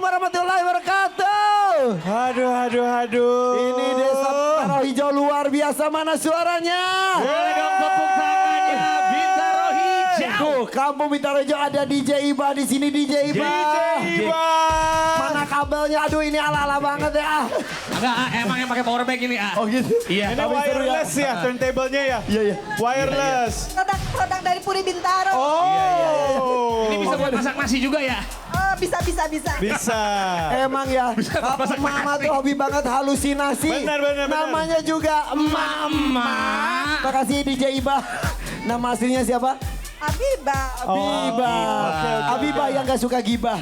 warahmatullahi wabarakatuh. Aduh. Ini Desa Bintaro Hijau luar biasa, mana suaranya? Boleh dong tepuk tangannya Bintaro Hijau. Tuh, kampung Bintaro Hijau ada DJ Iba di sini, DJ Iba. Mana kabelnya? Aduh, ini ala-ala banget ya. Enggak, emang yang pakai power bank ini. Oh gitu. Iya. Ini wireless ya, turntable-nya ya? Iya. Wireless. Produk dari Puri Bintaro. Oh. Ini bisa buat masak nasi juga ya? Oh, bisa. Bisa. Emang ya, Mama tuh hobi banget halusinasi. Benar. Namanya juga Emak. Makasih DJ Iba. Nama aslinya siapa? Abiba. Abiba. Abiba yang gak suka gibah.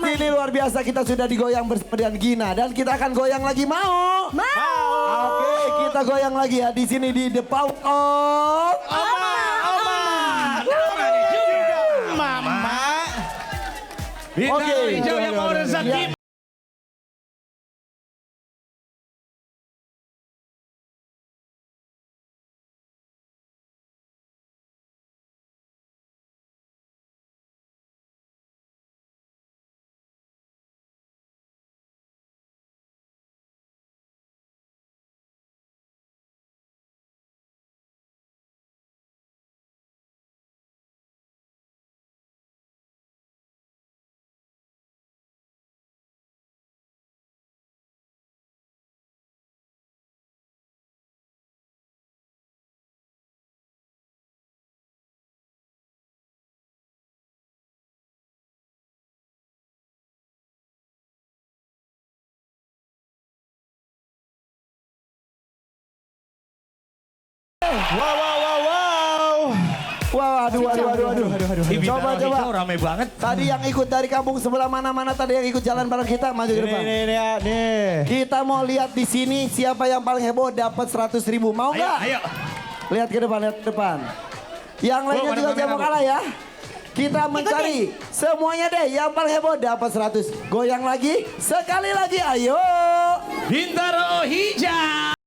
Ini luar biasa, kita sudah digoyang bersama dengan Gina dan kita akan goyang lagi, mau? Oke, kita goyang lagi ya di sini di The Power of Mama. Bintaro Hijau yang mau rezeki. Wow, aduh. Coba. Rame banget. Tadi yang ikut dari kampung sebelah mana tadi yang ikut jalan bareng kita, maju ke depan. Nih. Kita mau lihat di sini siapa yang paling heboh dapat 100.000. Mau nggak? Ayo. Lihat ke depan. Yang lainnya juga jangan kalah ya. Kita mencari semuanya deh, yang paling heboh dapat 100. Goyang lagi, sekali lagi, ayo. Bintaro Hijau.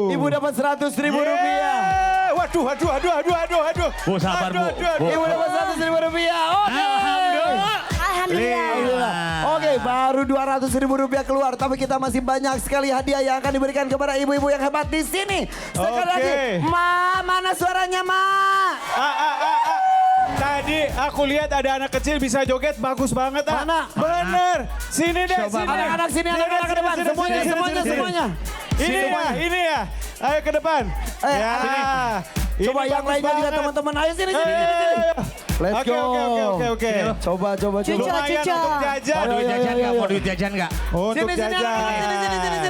Ibu dapat 100.000 rupiah. Waduh. Bu, sabar Bu. Ibu dapat 100.000 rupiah. Oke. Alhamdulillah. Oke, baru 200.000 rupiah keluar, tapi kita masih banyak sekali hadiah yang akan diberikan kepada ibu-ibu yang hebat di sini. Sekali lagi, Ma, mana suaranya, Ma? Tadi aku lihat ada anak kecil bisa joget, bagus banget. Mana? Bener. Sini deh. Anak-anak sini, anak-anak ke depan. Semuanya. Ini ya. Ayo ke depan. Coba yang lainnya juga teman-teman. Ayo sini. Let's go. Oke. Coba. Lumayan untuk jajan. Mau duit jajan nggak? Untuk jajan.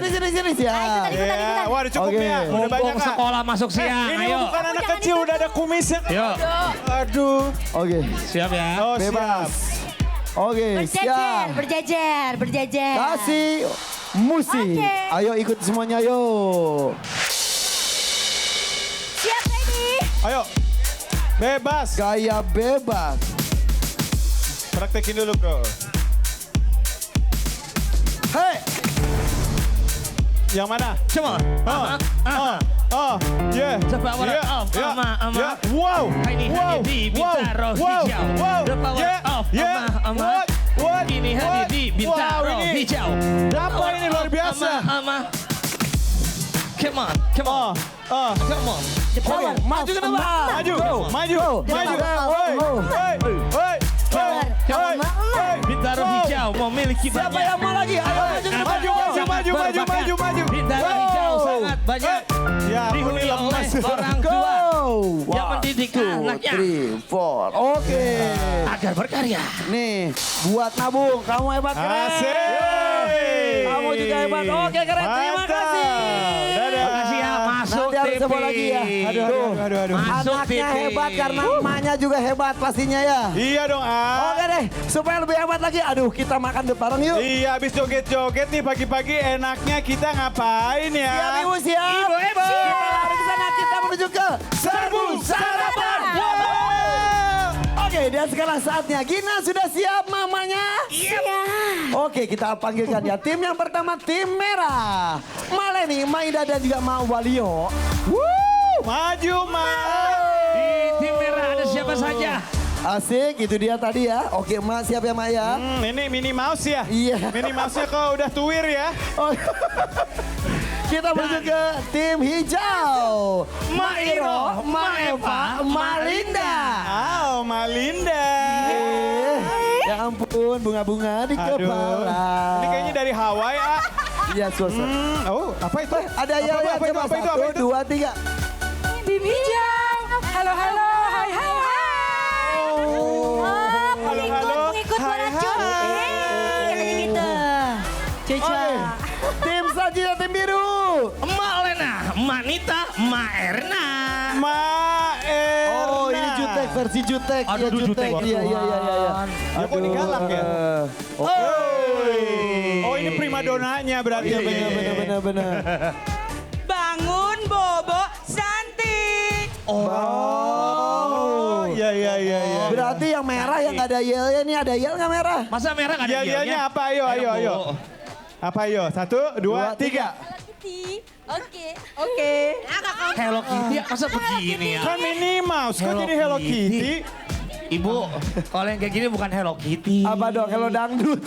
Sini. Ya, wah udah cukup ya. Udah banyak Mumpung sekolah masuk siang. Ini Ayo. bukan anak kecil, udah ada kumisnya. Yuk. Aduh. Oke. Siap ya. Oh, Bebas. Oke, siap. Berjajar. Kasih musik. Oke. Ayo ikut semuanya, ayo. Siap, ready? Ayo. Bebas. Gaya bebas. Praktekin dulu, bro. Hei. Yang mana? Coba. Yeah. The power of Ama. Wow. Ini hanya di Bintaro Hijau. The power of Ama. Ini hanya di Bintaro Hijau. Apa ini luar biasa? Ama. Come on. Come on. Oke, maju ke depan. Maju. Bintaro Hijau memiliki banyak. Siapa yang mau lagi? Ayo maju ke depan. Maju. Bintaro Hijau sangat banyak. Ya, ini Dihuni oleh lemas. orang Go. tua yang One, mendidik two, anaknya three, four. Oke. agar berkarya. Nih, buat nabung. Kamu hebat keren. Asik. Kamu juga hebat. Oke, keren. Terima Mantap. kasih. Dadah. Makasih ya, masuk Nanti harus TV. coba lagi ya. Aduh, Aduh, aduh, aduh. Masuk Anaknya TV. hebat karena emaknya juga hebat pastinya ya. Iya dong, Oke deh, supaya lebih hebat lagi. Aduh, kita makan bareng yuk. Iya, habis joget-joget nih pagi-pagi enaknya kita ngapain ya? Siap ibu, siap. Ibu. Kita lari ke sana, kita menuju ke Serbu Sarapan. Oke, dan sekarang saatnya Gina sudah siap mamanya? Oke, kita panggilkan ya. Tim yang pertama, tim merah. Maleni, Maida dan juga Ma Walio. Maju, Ma. Di tim merah ada siapa saja? Asik, itu dia tadi ya. Oke, Ma siap ya Ma ya? Ini Minnie Mouse ya? Iya. Minnie Mouse-nya kok udah tuir ya? Oh. Kita menuju ke tim hijau. Ma Iro, Ma Eva, Ma Linda. Oh, Malinda. Ya ampun, bunga-bunga di Aduh. kepala. Ini kayaknya dari Hawaii, ah. Iya, suasana. Oh, apa itu? Ada ya, apa, ya, apa itu, coba apa itu, apa satu, itu? dua, tiga. Tim hijau. Halo, halo. Hai, hai, hai. Oh, Halo, halo. pengikut Hai, Waracun. hai. Kayak gitu. Cucu. Oke, tim selanjutnya tim biru. Emak Lena, Emak Nita, Emak Erna. Ma Erna. Oh, ini Jutek versi Jutek. Aduh, Iya, Jutek. Iya, iya, iya, iya. Ya, kok ini galak ya? Oh, ini primadonanya berarti. Iya, benar, benar. Bangun, Bobo, Santi. Oh, iya, iya, iya. iya. Berarti yang merah yang nggak ada yelnya nih, ada yel nggak merah? Masa merah gak ada Yel-yelnya yelnya? apa? Ayo, ayo, ayo. Apa ayo? 1, 2, 3. Oke. Oke. Hello Kitty, masa begini ya? Kan Minnie Mouse, kok jadi Hello Kitty? Ibu, kalau yang kayak gini bukan Hello Kitty. Apa dong, kalau dangdut?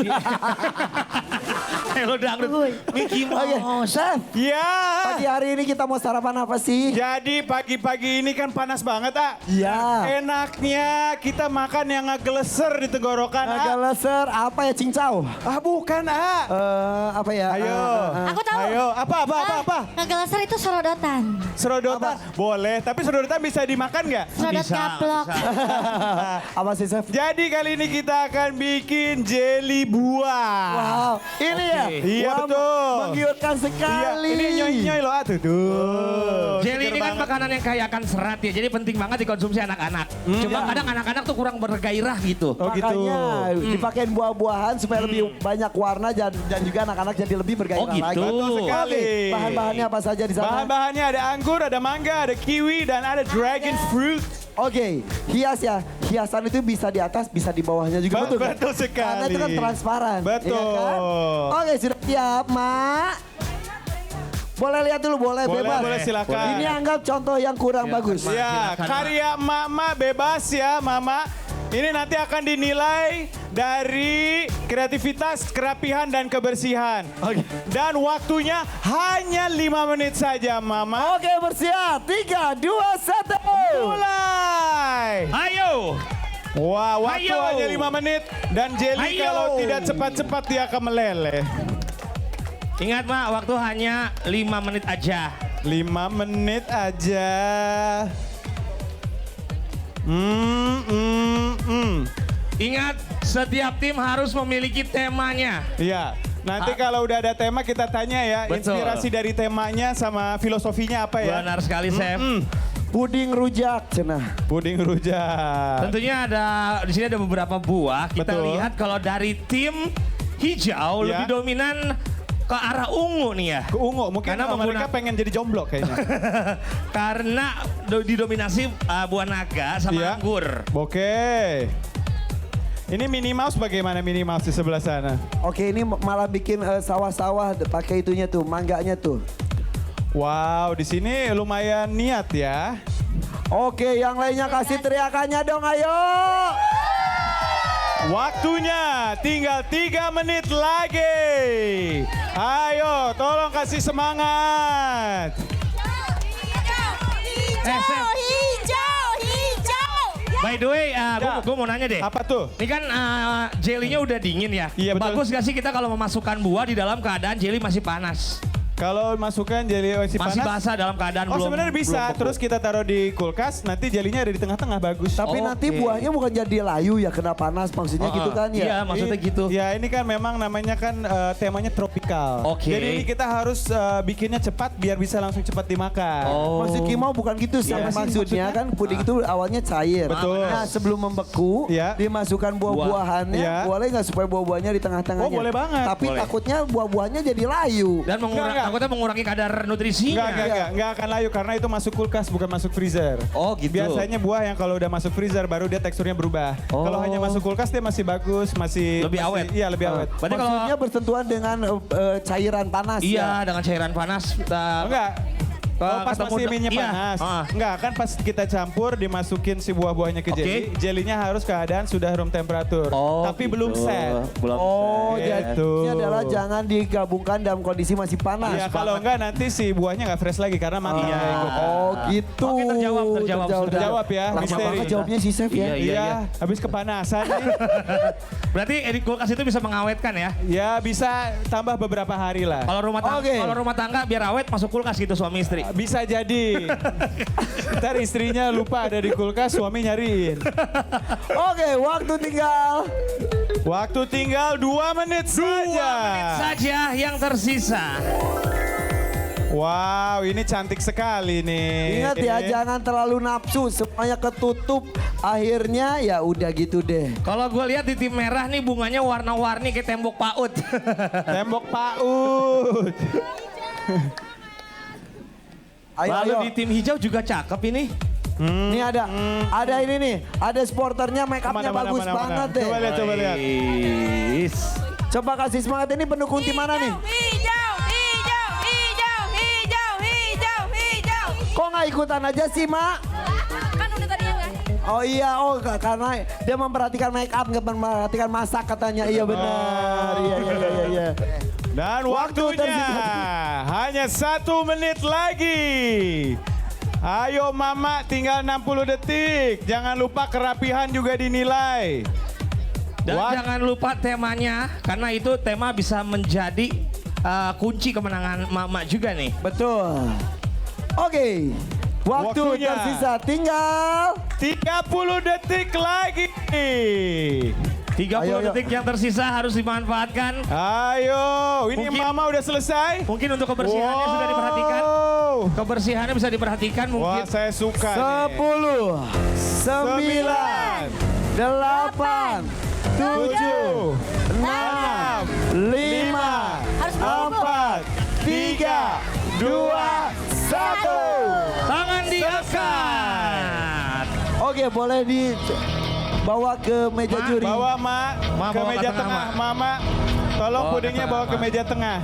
Hello dangdut. Mickey Oke, Mouse. Chef. Ya. Pagi hari ini kita mau sarapan apa sih? Jadi pagi-pagi ini kan panas banget, ah. Iya. Enaknya kita makan yang ngegeleser di tenggorokan, Agak ah. leser, apa ya, cincau? Bukan, ah. Apa ya? Ayo. Aku tahu. Ayo, apa? Ngegeleser itu serodotan. Serodotan, boleh. Tapi serodotan bisa dimakan nggak? Serodot Bisa, gaplok. bisa. Apa sih, Chef? Jadi kali ini kita akan bikin jelly buah. Wow, ini ya? Iya, Wah, betul. menggiurkan Iya, sekali. ini nyoy-nyoy loh, tuh. Jelly Seger ini kan banget. makanan yang kaya akan serat ya, jadi penting banget dikonsumsi anak-anak. Cuma kadang anak-anak tuh kurang bergairah gitu. Oh, gitu. Makanya dipakein buah-buahan supaya lebih banyak warna dan juga anak-anak jadi lebih bergairah Oh, gitu. lagi. Betul sekali. Oke, bahan-bahannya apa saja di sana? Bahan-bahannya ada anggur, ada mangga, ada kiwi, dan ada dragon fruit. Oke, hias ya. Hiasan itu bisa di atas, bisa di bawahnya juga. Betul kan? Betul sekali. Karena itu kan transparan. Betul. iya kan? Oke, sudah siap, Mak. Boleh lihat dulu, boleh, Boleh, bebas. boleh, silakan. Ini anggap contoh yang kurang bagus. Ya, Silakan, karya Mama bebas ya, Mama. Ini nanti akan dinilai dari kreativitas, kerapihan, dan kebersihan. Dan waktunya hanya 5 menit saja, Mama. Oke, bersiap. 3, 2, 1. Mulai! Ayo. Wah, waktu Ayo. hanya 5 menit. Dan jelly Ayo. kalau tidak cepat-cepat dia akan meleleh. Ingat Mak, waktu hanya 5 menit aja. 5 menit aja. Ingat, setiap tim harus memiliki temanya. Iya. Nanti kalau udah ada tema kita tanya ya, Betul. inspirasi dari temanya sama filosofinya apa ya? Benar sekali, Chef. Puding rujak, cenah. Puding rujak. Tentunya di sini ada beberapa buah. Kita Betul. lihat kalau dari tim hijau Ya. lebih dominan ke arah ungu nih ya. Ke ungu, mungkin Karena mereka pengen jadi jomblo kayaknya. Karena didominasi buah naga sama Iya. anggur. Oke. Ini Minnie Mouse bagaimana Minnie Mouse di sebelah sana? Oke, ini malah bikin sawah-sawah pakai itunya tuh, mangganya tuh. Wow, di sini lumayan niat ya. Oke, yang lainnya kasih teriakannya dong, ayo. Waktunya tinggal 3 menit lagi. Ayo, tolong kasih semangat. Hijau. By the way, gue mau nanya deh. Apa tuh? Ini kan jelly-nya udah dingin ya. Iya, betul. Bagus gak sih kita kalau memasukkan buah di dalam keadaan jelly masih panas? Kalau masukkan jeli masih Masih panas. basah dalam keadaan Oh belum. sebenarnya bisa, belum beku. terus kita taruh di kulkas, nanti jelinya ada di tengah-tengah bagus. Tapi nanti Oke. buahnya bukan jadi layu ya, kena panas maksudnya gitu kan ya. Iya, maksudnya gitu. Ya ini kan memang namanya kan temanya tropikal. Oke. Jadi ini kita harus bikinnya cepat biar bisa langsung cepat dimakan. Oh. Maksud Kimau bukan gitu sih. Iya sih, Maksudnya kan puding itu awalnya cair. Betul. Nah sebelum membeku, Iya. dimasukkan buah-buahannya. Iya. Boleh nggak supaya buah-buahnya di tengah-tengahnya? Oh, boleh banget. Tapi Boleh. takutnya buah-buahnya jadi layu. Dan Enggak. takutnya mengurangi kadar nutrisinya. Enggak akan layu karena itu masuk kulkas bukan masuk freezer. Oh, gitu. Biasanya buah yang kalau udah masuk freezer baru dia teksturnya berubah. Oh. Kalau hanya masuk kulkas dia masih bagus, masih Lebih awet. Iya, lebih awet. Berarti kalau Maksudnya bersentuhan dengan cairan panas iya ya. dengan cairan panas. Enggak. Oh, pas ketemu masih minyak iya. panas. Ah. Enggak, kan pas kita campur dimasukin si buah-buahnya ke Oke. jeli. Jelinya harus keadaan sudah room temperatur. Oh, Tapi gitu. belum set. Oh, Gitu. jadi ini adalah jangan digabungkan dalam kondisi masih panas. Iya, kalau enggak nanti si buahnya enggak fresh lagi karena matang. Iya. Oh gitu. Oke, terjawab. Terjawab ya, Lama misteri. banget jawabnya si Chef ya. Iya. Iya, habis kepanasan nih. Berarti di kulkas itu bisa mengawetkan ya. Ya bisa tambah beberapa hari lah. Kalau rumah tangga, Oke. kalau rumah tangga biar awet masuk kulkas gitu suami istri. Bisa jadi. Ntar istrinya lupa ada di kulkas, suami nyariin. Oke, waktu tinggal. Waktu tinggal 2 menit saja. Saja yang tersisa. Wow, ini cantik sekali nih. Ingat ya, jangan terlalu nafsu, semuanya ketutup. Akhirnya ya udah gitu deh. Kalau gue lihat di tim merah nih bunganya warna-warni kayak tembok PAUD. Tembok PAUD. Ayo, Lalu ayo. di tim hijau juga cakep ini. Ini ada ini nih, ada sporternya make upnya bagus banget deh. Coba lihat. Is. Coba kasih semangat, ini pendukung tim mana nih? Hijau. Kok nggak ikutan aja sih, Mak? Kan udah tadi ya kan? Oh iya, karena dia memperhatikan make up, nggak memperhatikan masak katanya. Iya benar. Iya. Dan Waktu waktunya tersisa. hanya 1 menit lagi. Ayo Mama, tinggal 60 detik. Jangan lupa kerapihan juga dinilai. Dan What? jangan lupa temanya karena itu tema bisa menjadi kunci kemenangan Mama juga nih. Betul. Oke, waktu Waktunya. tersisa tinggal 30 detik lagi. 30 Ayo. detik yang tersisa harus dimanfaatkan. Ayo, ini Mungkin- Mama udah selesai. Mungkin untuk kebersihannya sudah diperhatikan. Kebersihannya bisa diperhatikan Wah, mungkin. saya suka 10, 9, 8, 7, 6, 5, Harus buru-buru. 4, 3, 2, 1. Tangan diangkat. Oke, boleh dibawa ke meja juri. Bawa Ma, Ma, ke bawa ke meja tengah, tengah. Ma. Mama, tolong Bawa ke pudingnya tengah, bawa ke Ma. meja tengah.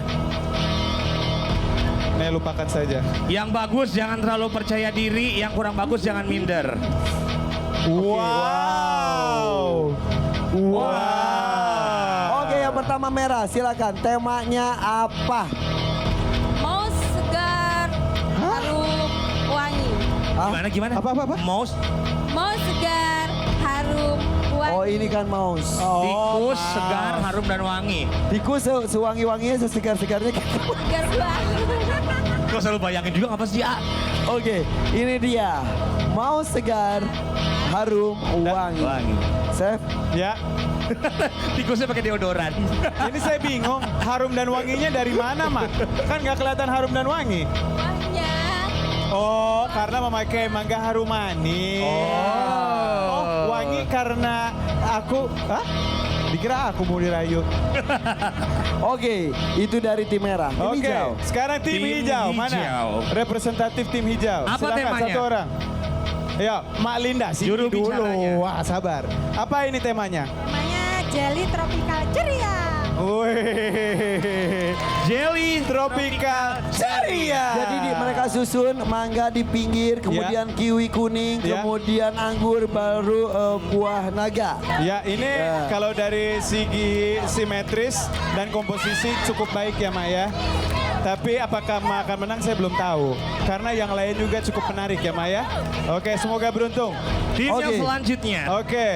Nih, lupakan saja. Yang bagus jangan terlalu percaya diri, yang kurang bagus jangan minder. Wow. Wow. Oke, yang pertama merah, silakan. Temanya apa? Mau segar, harum, wangi. Hah? Gimana? Apa? Mouse, Mau segar, harum, wangi. Oh, ini kan mouse. tikus, segar, harum dan wangi. Tikus sewangi-wanginya, sesegar-segarnya. Segar banget. Gak selalu bayangin juga apa sih? Oke, ini dia. Mau segar, harum, wangi. Chef, Ya, Tikusnya pakai deodoran. ini saya bingung. Harum dan wanginya dari mana, Mak? Kan nggak kelihatan harum dan wangi. Banyak. Oh, karena memakai mangga harum manis. Oh, wangi karena aku... Hah? Dikira aku mau dirayu. oke, itu dari tim merah. Tim Oke, hijau. sekarang tim, Tim hijau. Mana? hijau. Representatif tim hijau. Apa Silakan temanya? satu orang. Ayo, Mak Linda, sini Juru dulu. bicaranya. Wah, sabar. Apa ini temanya? Namanya jelly tropical ceria. Wih, Jelly Tropical Ceria. Jadi mereka susun mangga di pinggir, kemudian kiwi kuning, Ya. kemudian anggur, baru buah naga. Ya, ini Ya. kalau dari segi simetris dan komposisi cukup baik ya, Mak ya. Tapi apakah Mak akan menang saya belum tahu. Karena yang lain juga cukup menarik ya, Mak ya. Oke, semoga beruntung. Tim yang Oke. selanjutnya. Oke,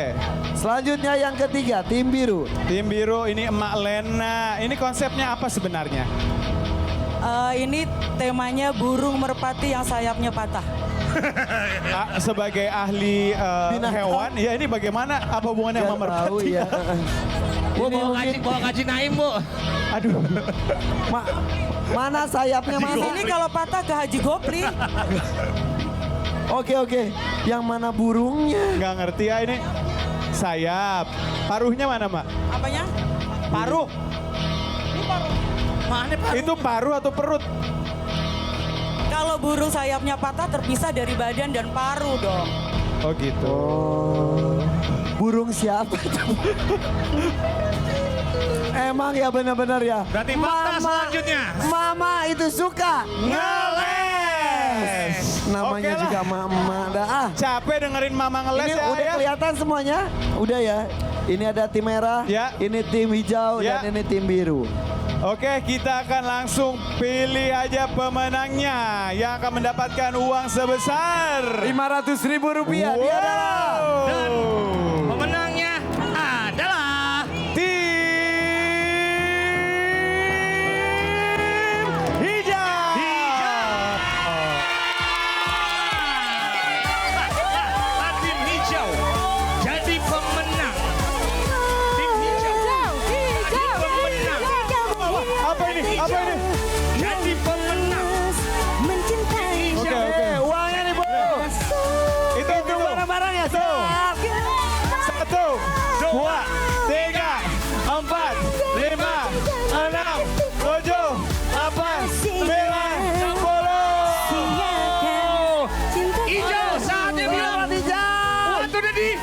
Selanjutnya yang ketiga, tim biru. tim biru ini Emak Lena. Ini konsepnya apa sebenarnya? Ini temanya burung merpati yang sayapnya patah. Sebagai ahli hewan, ya ini bagaimana? Apa hubungannya sama merpati? ya. Bu, bawa ngaji Naim, Bu. Aduh. Mana sayapnya Mas? Ini kalau patah ke Haji Gopli. Oke. Yang mana burungnya? Nggak ngerti ya ini. Sayap. Paruhnya mana, Mak? Apanya? Paruh. Ini paruh. Mana paruh? Itu paruh atau perut? Kalau burung sayapnya patah terpisah dari badan dan paruh dong. Oh gitu. Burung siapa? Emang ya benar-benar ya. Berarti fakta selanjutnya. Mama itu suka Ngeles. Namanya Oke lah. juga Mama. Dah. Capek dengerin Mama ngeles Ini ya. udah ya. kelihatan semuanya? Udah ya. Ini ada tim merah, Ya. ini tim hijau, Ya. dan ini tim biru. Oke, kita akan langsung pilih aja pemenangnya yang akan mendapatkan uang sebesar Rp500.000 dia adalah Dan pemenangnya adalah tim hijau. Tim hijau jadi pemenang. Tim hijau jadi pemenang. Apa ini? Apa ini? Jadi pemenang. Oke. uangnya nih Bu. Itu Barang-barang ya, Tuh. 1, 2, 3, 4, 5, 6, 7, 8, 9, 10. Hijau saatnya bilang.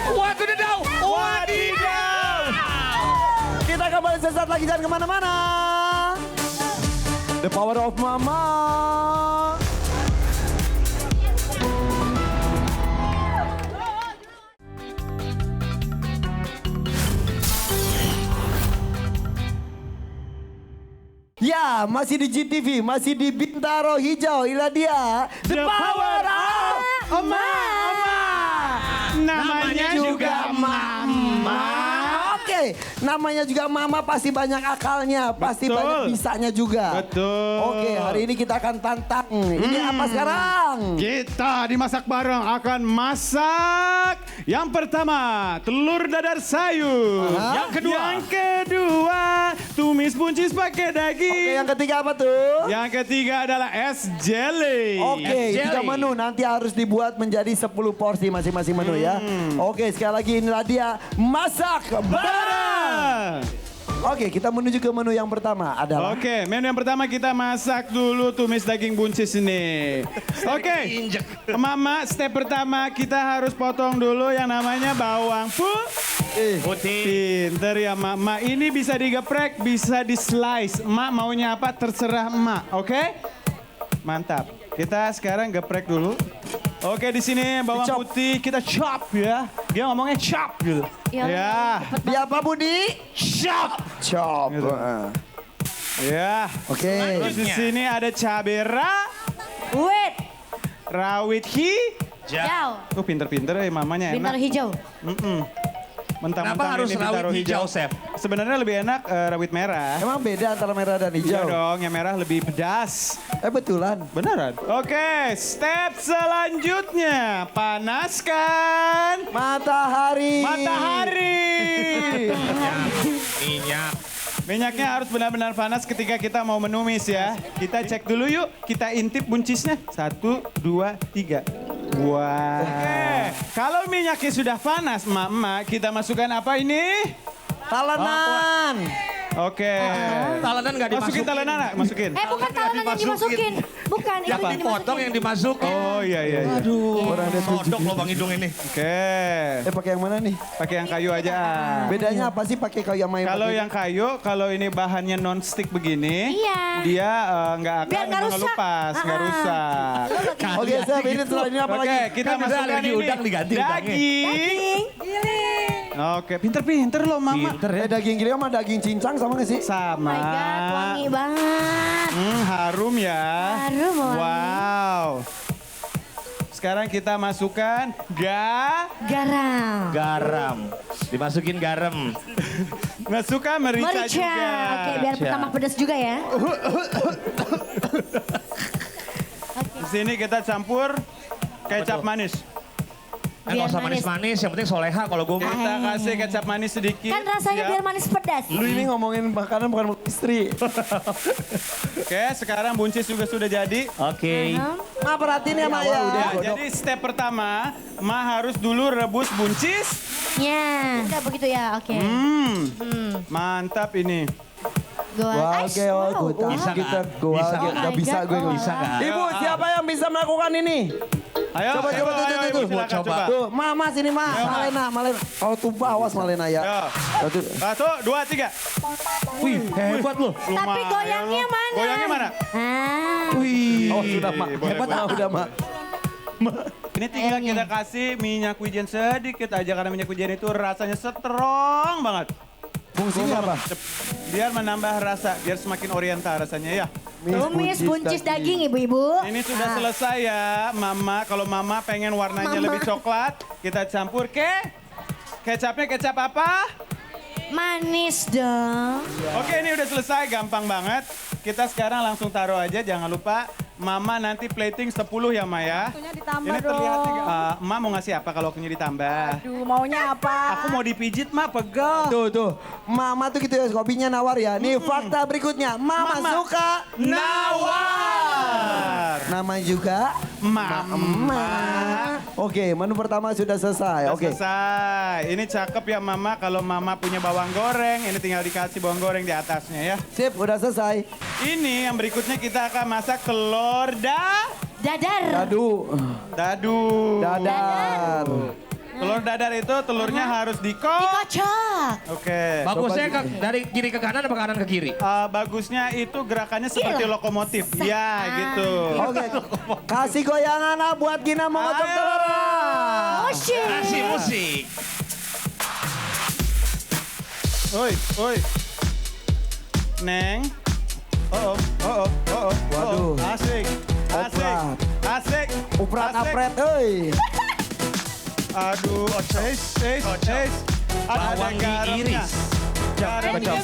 What to the down. Wadidaw. Kita kembali sesaat lagi, jangan kemana-mana. The power of Mama. Ya, masih di GTV, masih di Bintaro Hijau. Inilah dia, The Power of Mama. Namanya juga Mama. Oke, namanya juga Mama pasti banyak akalnya, pasti Betul. banyak bisanya juga. Betul. Oke, hari ini kita akan tantang. Ini apa sekarang? Kita di Masak Bareng akan masak yang pertama telur dadar sayur. Yang kedua tumis buncis pakai Oke, daging. yang ketiga apa tuh? Yang ketiga adalah es jelly. Oke, jelly. 3 menu nanti harus dibuat menjadi 10 porsi masing-masing menu ya. Oke, sekali lagi inilah dia Masak Bareng. Oke, kita menuju ke menu yang pertama adalah Oke, menu yang pertama kita masak dulu tumis daging buncis ini. Oke, Mama, step pertama kita harus potong dulu yang namanya bawang putih. Pinter ya Mama, ini bisa digeprek, bisa di slice. Emak maunya apa terserah Emak, oke? Mantap. Kita sekarang geprek dulu. Oke, di sini bawang Dicop. putih kita chop ya. Dia ngomongnya chop gitu. Ya, di apa Budi? chop. Chop. Gitu. Ya. Oke. Terus di sini ada cabai rawit Jauh. Tuh pinter-pinter ya mamanya Bintaro enak. hijau. Mentang-mentang Kenapa harus ini bintaro rawit hijau, Chef? Sebenarnya lebih enak rawit merah. Emang beda antara merah dan Iya hijau? dong, yang merah lebih pedas. Betulan. Beneran? Oke, step selanjutnya. Panaskan Matahari. Minyak. Minyaknya harus benar-benar panas ketika kita mau menumis ya. Kita cek dulu yuk, kita intip buncisnya. 1, 2, 3. Wah. Oke, kalau minyaknya sudah panas, Mama, kita masukkan apa ini? Talenan. Oke. Talenan nggak Masukin dimasukin. talenan, nak? Masukin. Bukan talenan yang dimasukin. Bukan, Yang itu dipotong yang dimasukin. Oh iya iya. iya. Orang ada Kodok loh Bang Hidung ini. Oke. pakai yang mana nih? Pakai yang kayu aja. Bedanya apa sih pakai kayu sama Kalau pakai- yang kayu, kalau ini bahannya non stick begini, Iya. dia nggak akan Biar nggak rusak. ngelupas, nggak rusak. Oke, Chef, ini setelah ini apa Oke, lagi? kita Kan udah masukkan alergi ini udang diganti udangnya. daging. Oke, pinter-pinter loh Mama. Daging gili sama daging cincang sama nggak sih? Sama. Oh my God, wangi banget. Harum ya. Harum wangi. Wow. sekarang kita masukkan Garam. Garam. Dimasukin garam. masukkan merica juga. Oke, biar pertama pedas juga ya. Di sini kita campur kecap manis. Biar Nggak usah manis. manis-manis, yang penting soleha kalau gue mah. Kita kasih kecap manis sedikit. Kan rasanya Siap. biar manis pedas. Lu ini ngomongin makanan bukan istri. Oke, sekarang buncis juga sudah jadi. Oke. Ma perhatiin ya Ma ya. Ya, jadi step pertama, Ma harus dulu rebus buncis. Ya. Udah begitu ya, oke. Mantap ini. Wah, oke, oh, gue Bisa kita nggak? gue Bisa nggak? nggak bisa gue. Oh my Bisa God. nggak? Ibu, siapa yang bisa melakukan ini? Ayo, Coba, ayo, coba, ayo, tuh, ibu, tuh. silakan, Coba. Tuh, Ma sini Ma. Malena. Oh, tumpah awas Malena ya. Ayo. Satu. 1, 2, 3. Wih, hebat loh. Tapi goyangnya mana? Goyangnya mana? Ah. Wih. Oh, sudah Ma. Boleh, Hebat boleh. Ma, udah Ma. Ini tinggal kita kasih minyak wijen sedikit aja karena minyak wijen itu rasanya strong banget. Fungsinya apa? Biar menambah rasa, biar semakin oriental rasanya ya. Tumis buncis daging ibu-ibu. Ini sudah Ah. selesai ya, Mama. Kalau Mama pengen warnanya Mama. lebih coklat, kita campur ke kecapnya kecap apa? Manis dong. Oke, ini udah selesai, gampang banget. Kita sekarang langsung taruh aja, jangan lupa. Mama nanti plating 10 ya, Ma ya. Waktunya ditambah Ini terlihat dong. Ma mau ngasih apa kalau waktunya ditambah? Aduh, maunya apa? Aku mau dipijit, Ma, pegel. Tuh. Mama tuh gitu ya, kopinya nawar ya. Nih fakta berikutnya. Mama suka nawar. nama juga Mama. Oke, menu pertama sudah selesai. Oke. Selesai. Ini cakep ya Mama. Kalau Mama punya bawang goreng, ini tinggal dikasih bawang goreng di atasnya ya. Sip, udah selesai. Ini yang berikutnya kita akan masak telur Dadar. Dadu. dadar. Telur dadar itu telurnya harus Dikocok. Oke. Bagusnya dari kiri ke kanan apa kanan ke kiri? Bagusnya itu gerakannya seperti Gila. lokomotif. Ya, gitu. Oke. Kasih goyangan ah buat Gina mengocok Ayo. telur. Musik. Kasih musik. Oi. Neng. Oh. Waduh. Asik. Uprat Asik. apret, euy. Aduh, Ada Bawang garamnya. diiris. Garam Kocok.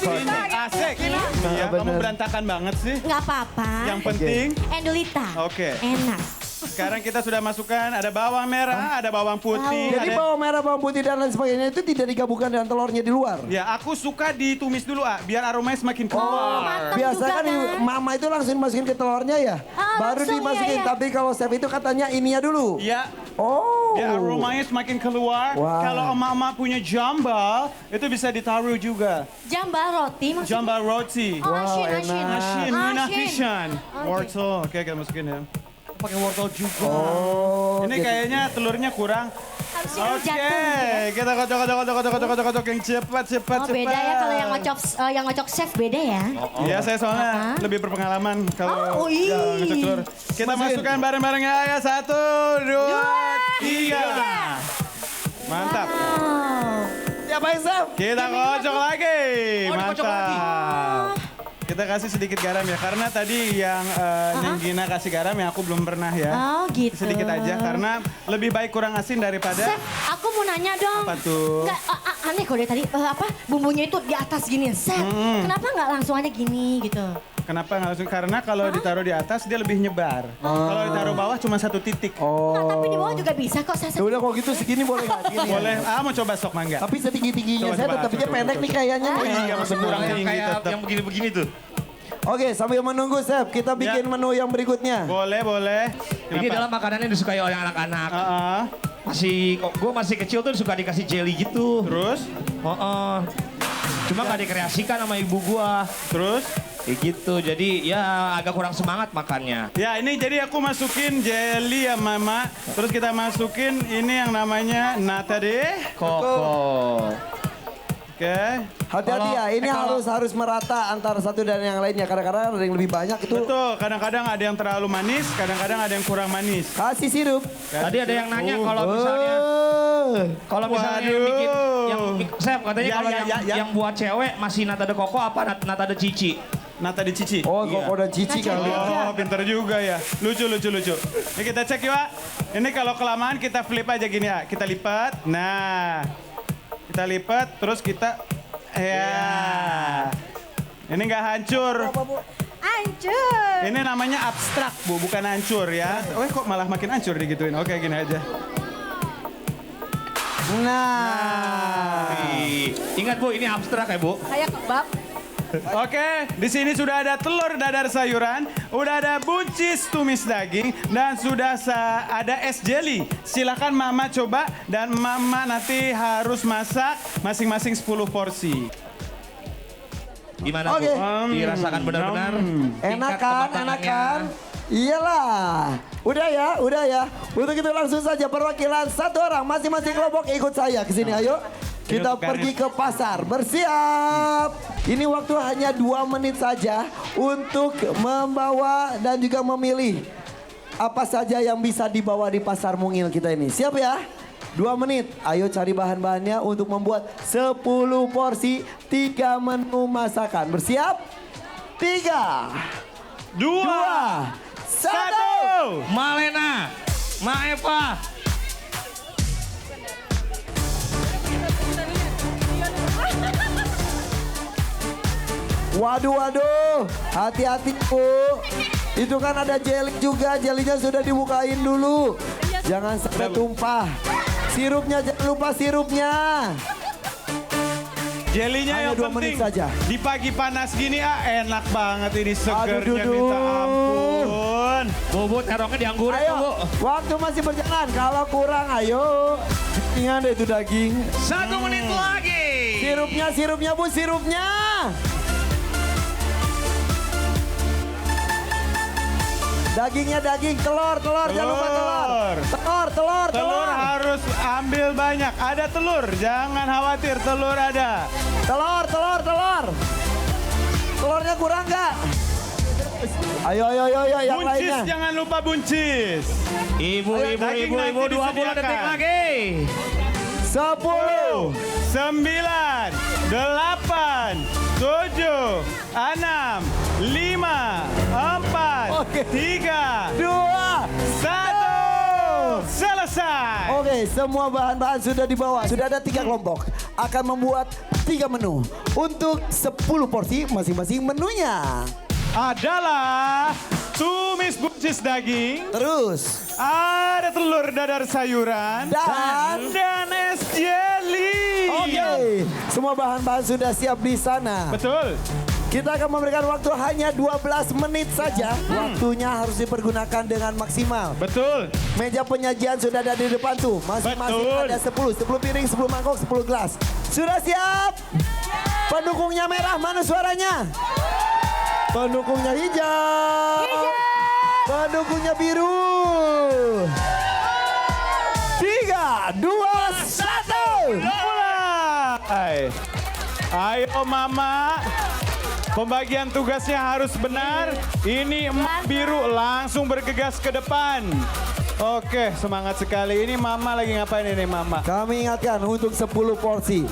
asik. Iya, kamu bener. berantakan banget sih. Nggak apa-apa. Yang penting, Endulita. Oke. Enak. sekarang kita sudah masukkan ada bawang merah, ada bawang putih. Jadi ada- bawang merah, bawang putih dan lain sebagainya itu tidak digabungkan dengan telurnya di luar. Ya, aku suka ditumis dulu, biar aromanya semakin keluar. mantap. Biasa juga, kan kan? mama itu langsung masukin ke telurnya ya. Baru langsung, dimasukin. iya, iya. Tapi kalau chef itu katanya ininya dulu. Ya, Oh. biar aromanya semakin keluar. Wah. Kalau emak-emak punya jambal, itu bisa ditaruh juga. Jambal roti maksudnya? Jambal roti. Oh, Wow, asin, enak. asin. Asin, Asin. Mina Fishan. Oke. Wortel. Oke, kita masukin ya. Pakai wortel juga. Oh. Ini gitu. kayaknya telurnya kurang. Harusnya Oke, jatuh ya. kita kocok yang cepat. Oh beda ya kalau yang ngocok chef beda ya. Iya, saya soalnya Apa? lebih berpengalaman kalau Oh, ih. ngocok telur. Kita masukkan bareng-bareng ya. 1, 2, 3. Mantap. Wow. Siapa yang chef? Kita kocok lagi. Oh, dikocok lagi. Mantap. Kita kasih sedikit garam ya, karena tadi yang Neng Gina kasih garam yang aku belum pernah ya. Oh gitu. Sedikit aja, karena lebih baik kurang asin daripada... Chef, aku mau nanya dong. Apa tuh? Nggak, aneh kok dari tadi bumbunya itu di atas gini, Chef. Kenapa nggak langsung aja gini gitu? Kenapa nggak langsung? Karena kalau ditaruh di atas dia lebih nyebar. Kalau ditaruh bawah cuma 1 titik. Nggak, tapi di bawah juga bisa kok, Chef. Ya udah kalau gitu segini boleh nggak? Segini ya? Boleh, mau coba sok mangga. Tapi setinggi-tingginya Coba, saya coba, tetap aja coba, pendek coba, nih kayaknya. Oh iya, masih kurang Yang tinggi kayak tetap. yang begini-begini tuh. Oke, sambil menunggu chef, kita bikin Ya. menu yang berikutnya. Boleh. Ini adalah makanan yang disukai oleh anak-anak. Heeh. Gue masih kecil tuh suka dikasih jelly gitu. Terus? Cuma nggak dikreasikan sama ibu gua. Terus? Kayak gitu, jadi ya agak kurang semangat makannya. Ya ini jadi aku masukin jelly ya Mama. Terus kita masukin ini yang namanya nata deh. Koko. Oke. Hati-hati ya, ini harus merata antara satu dan yang lainnya. Kadang-kadang ada yang lebih banyak itu. Betul, kadang-kadang ada yang terlalu manis, kadang-kadang ada yang kurang manis. Kasih sirup. Tadi ada yang nanya kalau misalnya yang bikin chef katanya Ya, kalau ya, yang, ya, ya. yang buat cewek masih nata de koko apa nata de cici? Nata di Cici. Oh, Koko dan Cici kali. Oh, pinter juga ya. Lucu. Ini kita cek ya, Pak. Ini kalau kelamaan kita flip aja gini ya. Kita lipat. Nah, kita lipat terus kita, ya. Ini nggak hancur. Hancur. Ini namanya abstrak, Bu, bukan hancur ya. Oh, kok malah makin hancur digituin. Oke, gini aja. Nah. Ingat Bu, ini abstrak ya Bu. Kayak kebab. Oke, di sini sudah ada telur dadar sayuran, udah ada buncis tumis daging, dan sudah ada es jelly. Silakan Mama coba, dan Mama nanti harus masak masing-masing 10 porsi. Gimana Oke. Bu? Dirasakan benar-benar. Enak tingkat kan, kematangannya. enak kan? Iyalah. Udah ya. Untuk itu langsung saja perwakilan satu orang masing-masing kelompok ikut saya ke sini ayo. Kita pergi ke pasar. Bersiap. Ini waktu hanya 2 menit saja untuk membawa dan juga memilih apa saja yang bisa dibawa di pasar Mungil kita ini. Siap ya? 2 menit, ayo cari bahan-bahannya untuk membuat 10 porsi 3 menu masakan. Bersiap? 3, 2, 1. Malena, Ma Eva. Waduh, hati-hati Bu. Itu kan ada jelly juga, jelinya sudah dibukain dulu. Jangan sampai tumpah. Sirupnya, jangan lupa sirupnya. Jelinya Hanya yang 2 menit penting. saja. Di pagi panas gini enak banget ini segernya Dudu. minta ampun. Bu, terongnya dianggurin Ayo, Bu. waktu masih berjalan. Kalau kurang, ayo. Ingat deh itu daging. 1 menit lagi. Sirupnya Bu, sirupnya. Dagingnya daging, telur, jangan lupa telur. Telur harus ambil banyak. Ada telur, jangan khawatir, telur ada. Telur. Telurnya kurang nggak? Ayo, yang Buncis, lainnya. jangan lupa buncis. Ibu, Daging nanti 20 disediakan. detik lagi. 10. 9, 8, 7, 6, 5, 4, Oke. 3, 2. 1. Selesai. Oke, semua bahan-bahan sudah dibawa. Sudah ada 3 kelompok. Akan membuat 3 menu. Untuk 10 porsi masing-masing menunya. Adalah tumis buncis daging, Terus. ada telur dadar sayuran, dan es jelly. Oke, semua bahan-bahan sudah siap di sana. Betul. Kita akan memberikan waktu hanya 12 menit saja. Waktunya harus dipergunakan dengan maksimal. Betul. Meja penyajian sudah ada di depan tuh. Masing-masing Betul. ada 10 piring, 10 mangkok, 10 gelas. Sudah siap? Pendukungnya merah, mana suaranya? Pendukungnya hijau. Pendukungnya biru. 3, 2, 1. Mulai. Ayo Mama. Pembagian tugasnya harus benar. Ini emak biru langsung bergegas ke depan. Oke, semangat sekali. Ini Mama lagi ngapain ini Mama? Kami ingatkan untuk 10 porsi.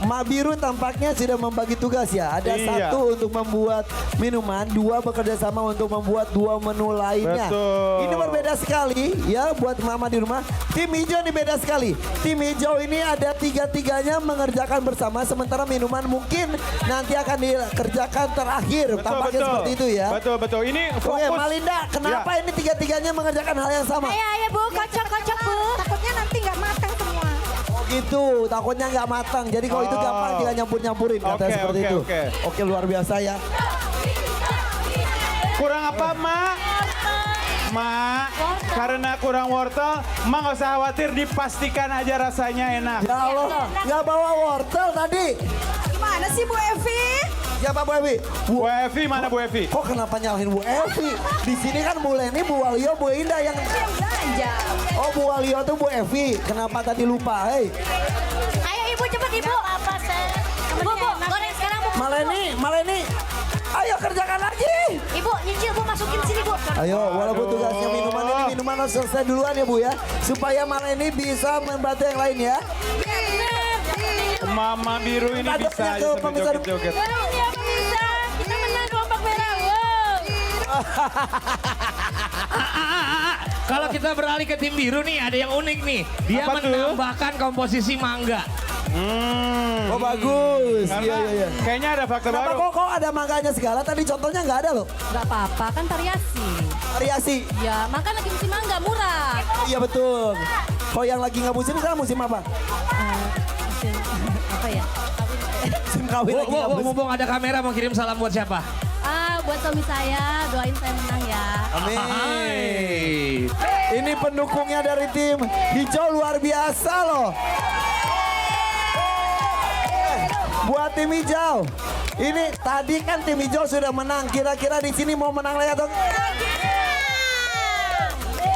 Mak Biru tampaknya sudah membagi tugas ya. Ada Iya. 1 untuk membuat minuman, 2 bekerja sama untuk membuat 2 menu lainnya. Betul. Ini berbeda sekali ya buat Mama di rumah. Tim hijau ini beda sekali. Tim hijau ini ada 3-3-nya mengerjakan bersama, sementara minuman mungkin nanti akan dikerjakan terakhir. Tampaknya seperti itu ya. Betul. Ini fokus. Oke, Malinda, kenapa ini 3-3-nya mengerjakan hal yang sama? Ayo Bu, kocok Bu. Takutnya nanti nggak matang semua. Oh gitu, takutnya nggak matang. Jadi kalau itu gampang tinggal nyampur-nyampurin katanya Oke, seperti oke, itu. oke. Oke, luar biasa ya. Kurang apa, Mak? Mak, karena kurang wortel, Mak nggak usah khawatir, dipastikan aja rasanya enak. Ya Allah, nggak bawa wortel tadi. Gimana sih Bu Evi? Siapa Bu Evi? Bu Evi, mana Bu Evi? Kok kenapa nyalahin Bu Evi? Di sini kan Bu Leni, Bu Walio, Bu Indah yang... Belanja. Oh, Bu Walio tuh Bu Evi. Kenapa tadi lupa? Hei, Ayo Ibu cepet Ibu. Apa sih? Bu, goreng sekarang Bu. Maleni. Ayo kerjakan lagi. Ibu, nyicil Bu, masukin sini Bu. Ayo, walaupun tugasnya minuman ini minuman harus selesai duluan ya Bu ya. Supaya Maleni bisa membantu yang lain ya. Mama biru ini Ada bisa punya aja ke sambil pemirsa. joget-joget. Bisa. Kita menang kelompok merah. Kalau kita beralih ke tim biru nih, ada yang unik nih. Dia Apa tuh? menambahkan komposisi mangga. Oh bagus. Karena Iya. kayaknya ada fakta Kenapa baru. kok ada mangganya segala? Tadi contohnya nggak ada loh. Gak apa-apa, kan variasi. Variasi. Ya, makan lagi musim mangga murah. Iya betul. Kalau yang lagi nggak musim sekarang musim apa? Musim, apa ya? Musim kawin lagi nggak musim. Mumpung ada kamera mau kirim salam buat siapa? Buat suami saya, doain saya menang ya. Amin. Hai. Ini pendukungnya dari tim hijau luar biasa loh. Buat tim hijau. Ini tadi kan tim hijau sudah menang. Kira-kira di sini mau menang lagi atau?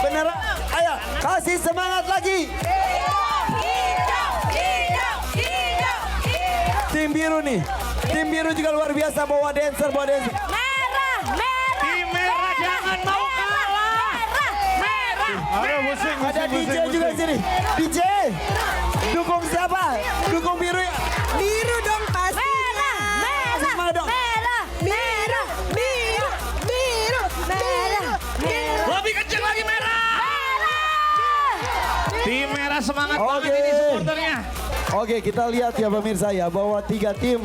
Bener? Ayo, kasih semangat lagi. Tim biru nih. Tim biru juga luar biasa bawa dancer. Tim merah jangan mau kalah. Ada musik. Ada DJ juga sini. DJ. Dukung siapa? Dukung biru ya? Biru dong pasti. Semangat dong. Lebih kenceng lagi merah. Tim merah semangat banget Oke. ini supporternya. Oke, kita lihat ya pemirsa ya bahwa 3 tim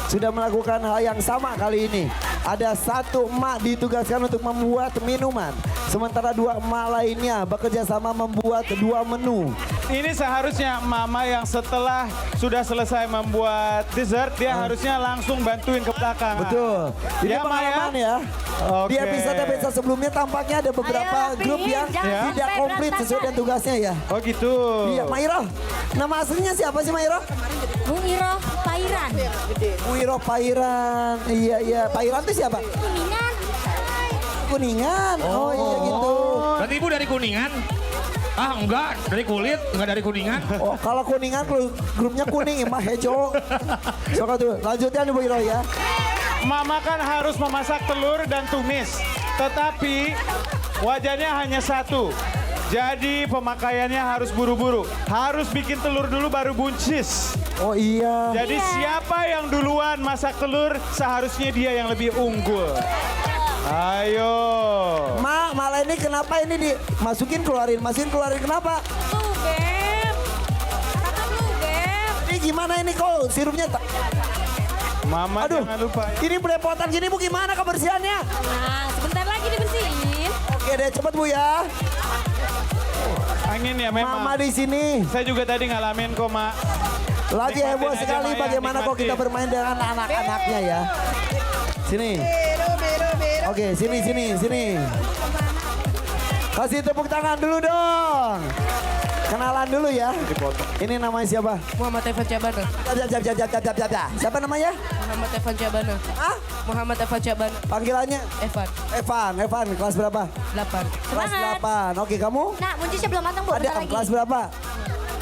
sudah melakukan hal yang sama kali ini. Ada 1 emak ditugaskan untuk membuat minuman. Sementara 2 emak lainnya bekerja sama membuat 2 menu. Ini seharusnya mama yang setelah sudah selesai membuat dessert, dia harusnya langsung bantuin ke belakang. Betul. Ini Ya, Ma, ya? pengalaman ya. Di Oke. episode sebelumnya tampaknya ada beberapa Ayo, grup Pi, yang jangan tidak sampai komplit sesuai dengan tugasnya ya. Oh gitu. Iya, Mairo. Nama aslinya siapa sih Mairo? Bung Iro Pairan. Wiro Pairan. Iya. Pairan itu siapa? Kuningan. Kuningan. Oh iya gitu. Berarti ibu dari Kuningan? Ah enggak, dari kulit, enggak dari Kuningan. Oh, kalau Kuningan grupnya kuning, Imah Hejo. Soalnya tuh, lanjutnya nih Bu Iro ya. Mama kan harus memasak telur dan tumis. Tetapi wajannya hanya 1. Jadi pemakaiannya harus buru-buru. Harus bikin telur dulu baru buncis. Oh iya. Jadi siapa yang duluan masak telur seharusnya dia yang lebih unggul. Ayo. Malah ini kenapa ini dimasukin keluarin kenapa? Tuh, Beb. Kakak lu, Beb. Ini gimana ini kok sirupnya Mama Aduh, jangan lupa ya. ini belepotan gini Bu gimana kebersihannya? Nah, sebentar lagi dibersihin. Oke deh cepet Bu ya. Angin ya memang. Mama di sini. Saya juga tadi ngalamin kok, Mak. Lagi Nikmatin heboh aja, sekali Maya, bagaimana kok kita nikmatin. bermain dengan anak-anaknya ya. Sini. Oke, sini. Kasih tepuk tangan dulu dong. Kenalan dulu ya. Ini namanya siapa? Muhammad Evan Cabana. Siapa namanya? Muhammad Evan Cabana. Ah? Muhammad Evan Cabana. Panggilannya? Evan. Evan, kelas berapa? 8. Kelas 8. Oke, kamu? Nah, muncisnya belum matang, Bu. Ada Bentar lagi. kelas berapa?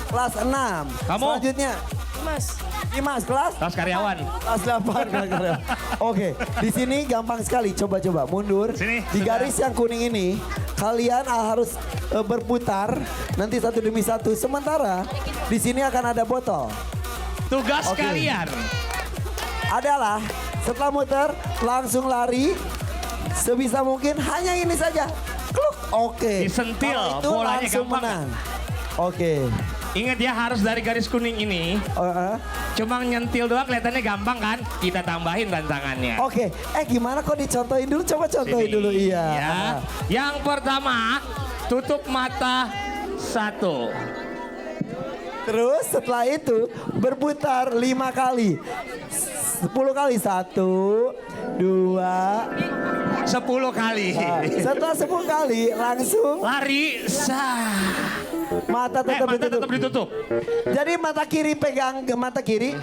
Kelas 6. Kamu? Selanjutnya? Mas. Dimas, kelas? Tas karyawan. Kelas 8. Oke, di sini gampang sekali. Coba mundur. Sini. Di garis yang kuning ini, kalian harus berputar nanti satu demi satu. Sementara di sini akan ada botol. Tugas Oke. kalian. Adalah setelah muter langsung lari sebisa mungkin hanya ini saja. Kluk. Oke. Disentil, Kalau itu bolanya langsung gampang. menang. Oke. Ingat ya harus dari garis kuning ini. Cuma nyentil doang kelihatannya gampang kan? Kita tambahin tantangannya. Oke. Gimana kok dicontohin dulu? Coba contohin Sini. dulu. Iya. Ya. Yang pertama, tutup mata 1. Terus setelah itu berputar 5 kali. 10 kali. 1, 2. 10 kali. Setelah 10 kali langsung Lari. mata tetap Mata ditutup. tetap ditutup. Jadi mata kiri pegang ke mata kiri,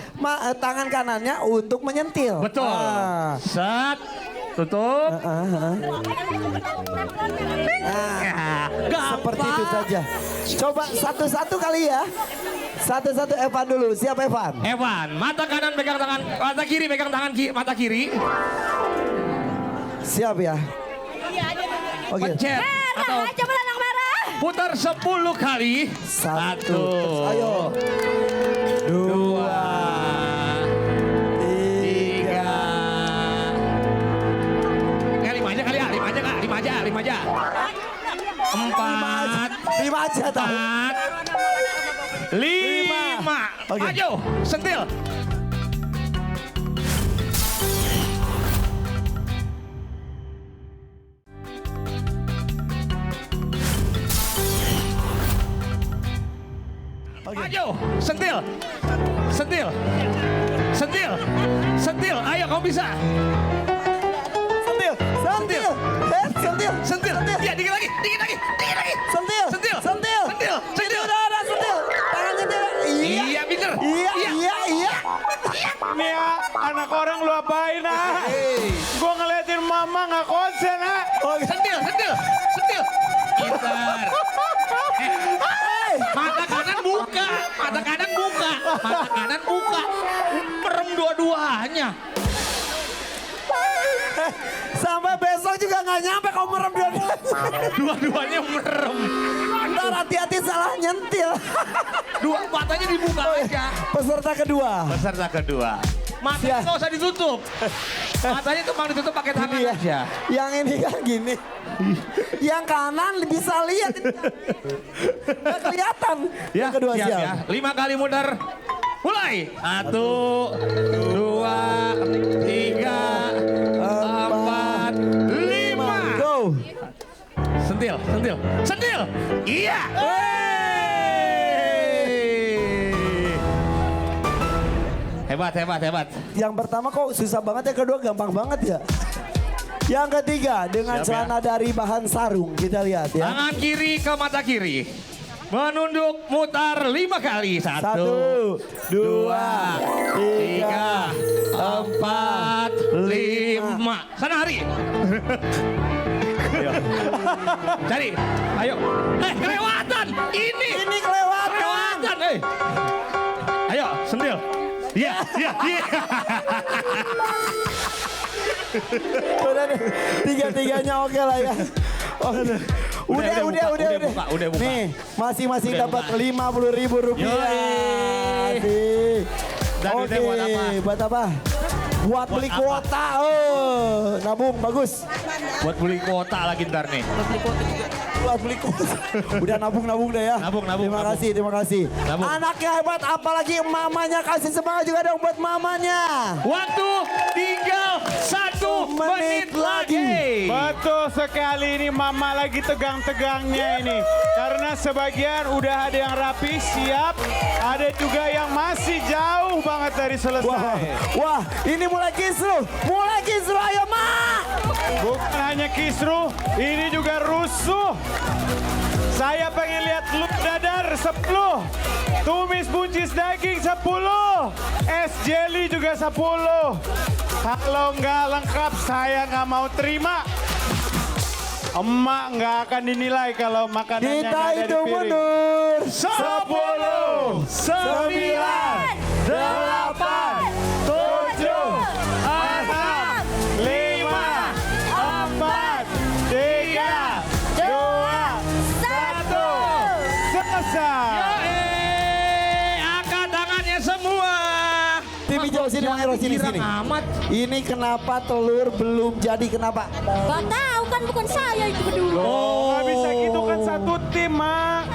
tangan kanannya untuk menyentil. Betul. Ah. Set. Tutup. Seperti itu saja. Coba satu-satu kali ya. Satu-satu Evan dulu. Siap Evan? Evan, mata kanan pegang tangan, mata kiri pegang tangan mata kiri. Siap ya. Oke. Pencet atau Merah, coba anak merah. putar 10 kali. 1. Ayo. 2. 3. 5 aja kali ya, 5 aja kak. aja tahu. 5. Oke. Maju, sentil. Maju, sentil. Sentil. Sentil. Sentil. Ayo kau bisa. Sentil, sentil, sentil, Sentil. Ya, dikit lagi. Dikit lagi. Dikit lagi. sentil, Sentil. sentil, Sentil. Sentil. Udah ada sentil. Tangan sentil. Iya, pinter. Iya, iya. Nih ya, anak orang lu apain ah? Gue ngeliatin mama gak konsen ah. Sentil, sentil, sentil. Pintar. Mata kanan buka, mata kanan buka, mata kanan buka. Merem dua-duanya. Sampai besok juga nggak nyampe kau merem dua-duanya. Dua-duanya merem. Ntar hati-hati salah nyentil. Dua matanya dibuka aja. Peserta kedua. Peserta kedua. Matanya nggak usah ditutup. Matanya tuh mau ditutup pakai tangan Ini ya. aja. Yang ini kan gini. Yang kanan bisa lihat. Nggak kelihatan. Yang kedua siap. Ya. 5 kali muter. Mulai. 1, 2, 3, 4, 5. Go. Sentil, sentil, sentil. Iya. Hebat, hebat, hebat. Yang pertama kok susah banget, yang kedua gampang banget ya. Yang ketiga dengan Siap, celana dari bahan sarung, kita lihat ya. Tangan kiri ke mata kiri. Menunduk mutar 5 kali. 1, 2, 3, 4, 5. Sana Hari. Cari. Ayo. Kelewatan. Ini kelewatan. kelewatan. Ayo, sentil. Iya, iya, iya. Udah nih, tiga-tiganya oke lah ya. Udah. Udah buka. Nih, masing-masing Udah dapat buka. Rp50.000. Dan Oke, duitnya buat apa? buat apa? Buat beli apa? kuota. Oh, nabung bagus. Buat beli kuota lagi ntar nih. Buat beli kuota. Udah nabung deh ya. Nabung. Terima kasih. Nabung. Anaknya hebat, apalagi mamanya, kasih semangat juga dong buat mamanya. Waktu tinggal 1 menit lagi. Betul sekali, ini mama lagi tegang-tegangnya ini. Karena sebagian udah ada yang rapi, siap. Ada juga yang masih jauh banget dari selesai. Wah, ini mulai kisruh, ayo Ma. Bukan hanya kisruh, ini juga rusuh. Saya pengen lihat telur dadar 10. Tumis buncis daging 10. Es jelly juga 10. Kalau nggak lengkap saya nggak mau terima. Emak nggak akan dinilai kalau makanannya Kita nggak ada di hitung piring. mundur. 10, 9, 8, 7, 6, 5, 4, 3, 2, 1. Selesai. Angkat tangannya semua. Tim hijau sini, Mang Eros, sini. Amat. Ini kenapa telur belum jadi, kenapa? Gak tahu kan bukan saya itu berdua. Nggak bisa gitu kan satu tim, Mak.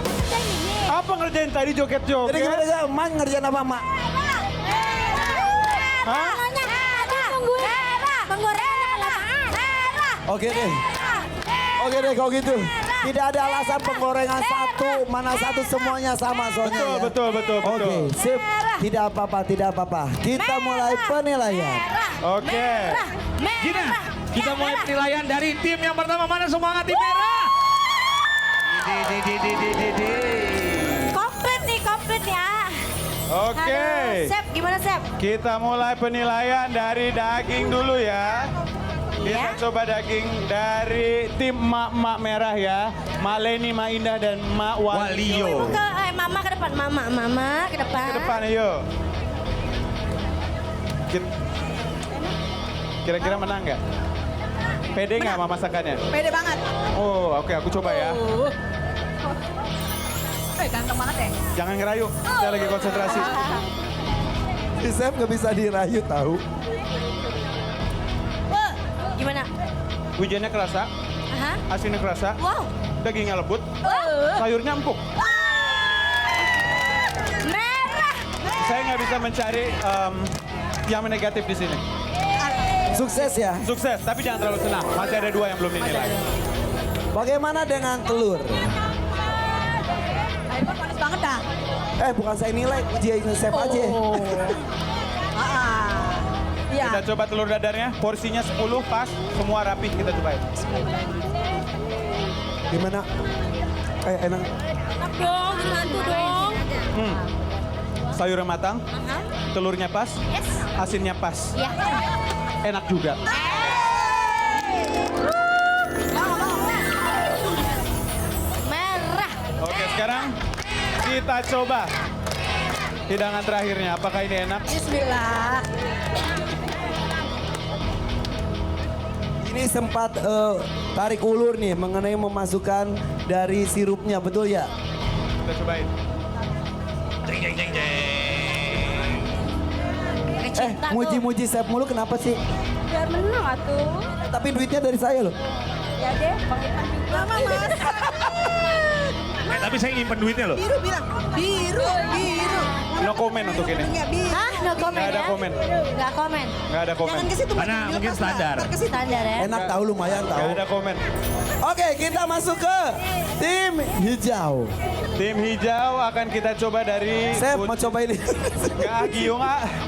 Apa ngerjain tadi Jadi joget-joget? gimana sih, Mak ngerjain apa, Mak? Hah? Oke deh kalau gitu. Tidak ada alasan penggorengan satu, mana satu, semuanya sama soalnya ya. Betul. Oke, sip. Tidak apa-apa. Kita mulai penilaian. Oke. Gina, kita mulai penilaian dari tim yang pertama. Mana semangat tim merah? Komplit ya. Oke. Chef, gimana Chef? Kita mulai penilaian dari daging dulu ya. Kita Iya. coba daging dari tim Mak Merah ya. Mak Leni, Mak Indah, dan Mak Walio. Ibu Mama ke depan, Mama ke depan. Ke depan, ayo. Kira-kira menang nggak? Pede nggak sama masakannya? Pede banget. Oh, oke, aku coba ya. Ganteng banget ya. Jangan ngerayu, saya lagi konsentrasi. Si Chef nggak bisa dirayu tahu. Gimana? Hujannya kerasa, Aha. asinnya kerasa. Wow. dagingnya lembut, sayurnya empuk. Merah. Saya nggak bisa mencari yang negatif di sini. Sukses ya. Sukses, tapi jangan terlalu senang. Masih ada 2 yang belum dinilai. Bagaimana dengan telur? Airnya panas banget dah. Bukan saya nilai, ujian chef aja. Iya. Kita coba telur dadarnya, porsinya 10 pas, semua rapi kita cobain. Gimana? Enak. Enak dong, bantu dong. Sayurnya matang, telurnya pas, asinnya pas. Ya. Enak juga. Merah. Oke, sekarang kita coba hidangan terakhirnya. Apakah ini enak? Bismillah. Ini sempat tarik ulur nih mengenai memasukkan dari sirupnya, betul ya? Kita cobain. Cinta Muji-muji chef mulu kenapa sih? Biar menang atuh. Tapi duitnya dari saya loh. Ya deh, Bang Ipan juga. Mas. Tapi saya nyimpen duitnya loh. Biru bilang, biru. No comment untuk ini. Hah? No comment Nggak ada ya? komen. Nggak komen. Nggak ada komen. ke situ. Karena mungkin standar. Standar ya? Enak tahu, lumayan tahu. Nggak ada komen. Oke, kita masuk ke tim hijau. Tim hijau akan kita coba dari Chef mau coba ini. Kak Giung.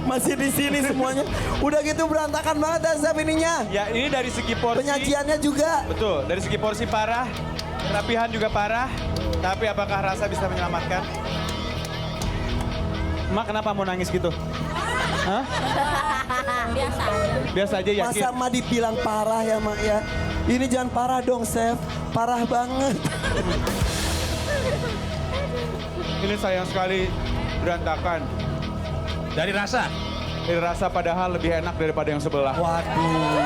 Masih di sini semuanya. Udah gitu berantakan banget ya chef ininya. Ya ini dari segi porsi. Penyajiannya juga. Betul, dari segi porsi parah, kerapihan juga parah. Tapi apakah rasa bisa menyelamatkan? Mak kenapa mau nangis gitu? Hah? Biasa. Biasa aja yakin. Masa Ma dibilang parah ya Mak ya? Ini jangan parah dong chef. Parah banget. Ini sayang sekali berantakan. Dari rasa. Dari rasa padahal lebih enak daripada yang sebelah. Waduh.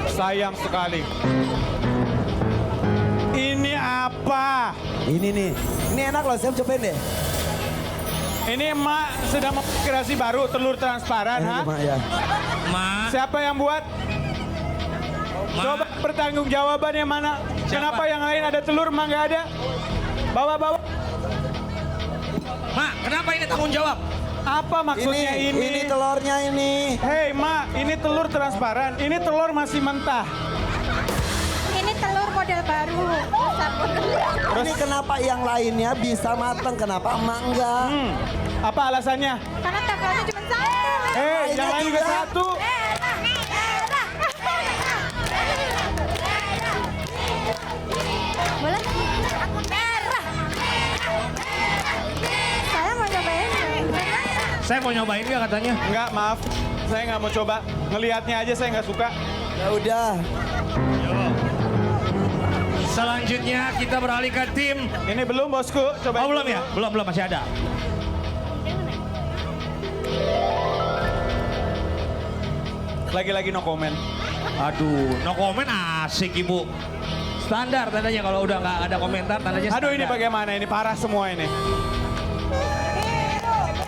Sayang sekali. Ini apa? Ini nih. Ini enak loh chef, cobain deh. Ini emak sedang kreasi baru telur transparan, ha? Mak ya. Ma, Siapa yang buat? Ma. Coba pertanggungjawabannya mana? Kenapa yang lain ada telur, emak nggak ada? Bawa. Ma, kenapa ini tanggung jawab? Apa maksudnya ini? Ini telurnya ini. Hei, mak, ini telur transparan. Ini telur masih mentah. Ini telur model baru. Ini kenapa yang lainnya bisa matang, kenapa emak enggak? Apa alasannya? Karena tanggalnya cuma satu. Yang lain juga satu. Boleh? Aku merah. Saya mau cobain. Saya mau nyobain nggak katanya? Enggak, maaf. Saya nggak mau coba. Ngelihatnya aja saya nggak suka. Ya udah. Selanjutnya kita beralih ke tim. Ini belum, bosku. Coba. Oh belum ya? Belum masih ada. Lagi-lagi no comment. Aduh, no comment asik ibu. Standar tandanya kalau udah nggak ada komentar tandanya standar. Aduh, ini bagaimana? Ini parah semua ini.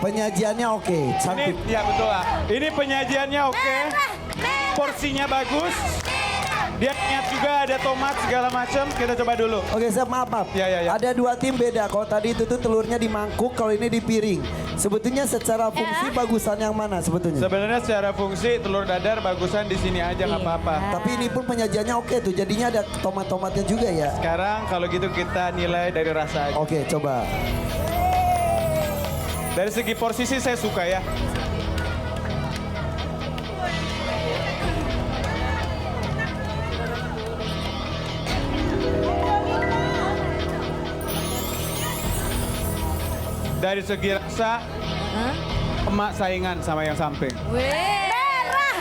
Penyajiannya oke, Ini, cantik. ya betul lah. Ini penyajiannya oke. Porsinya bagus. Dia niat juga ada tomat segala macam. Kita coba dulu. Oke, chef maaf. Ya. Ada 2 tim beda. Kalau tadi itu tuh telurnya di mangkuk, kalau ini di piring. Sebetulnya secara fungsi bagusan yang mana sebetulnya? Sebenarnya secara fungsi telur dadar bagusan di sini aja nggak apa-apa. Tapi ini pun penyajiannya oke tuh. Jadinya ada tomat-tomatnya juga ya. Sekarang kalau gitu kita nilai dari rasa aja. Oke, coba. Dari segi porsi sih saya suka ya. Dari segi rasa, emak saingan sama yang samping. Merah.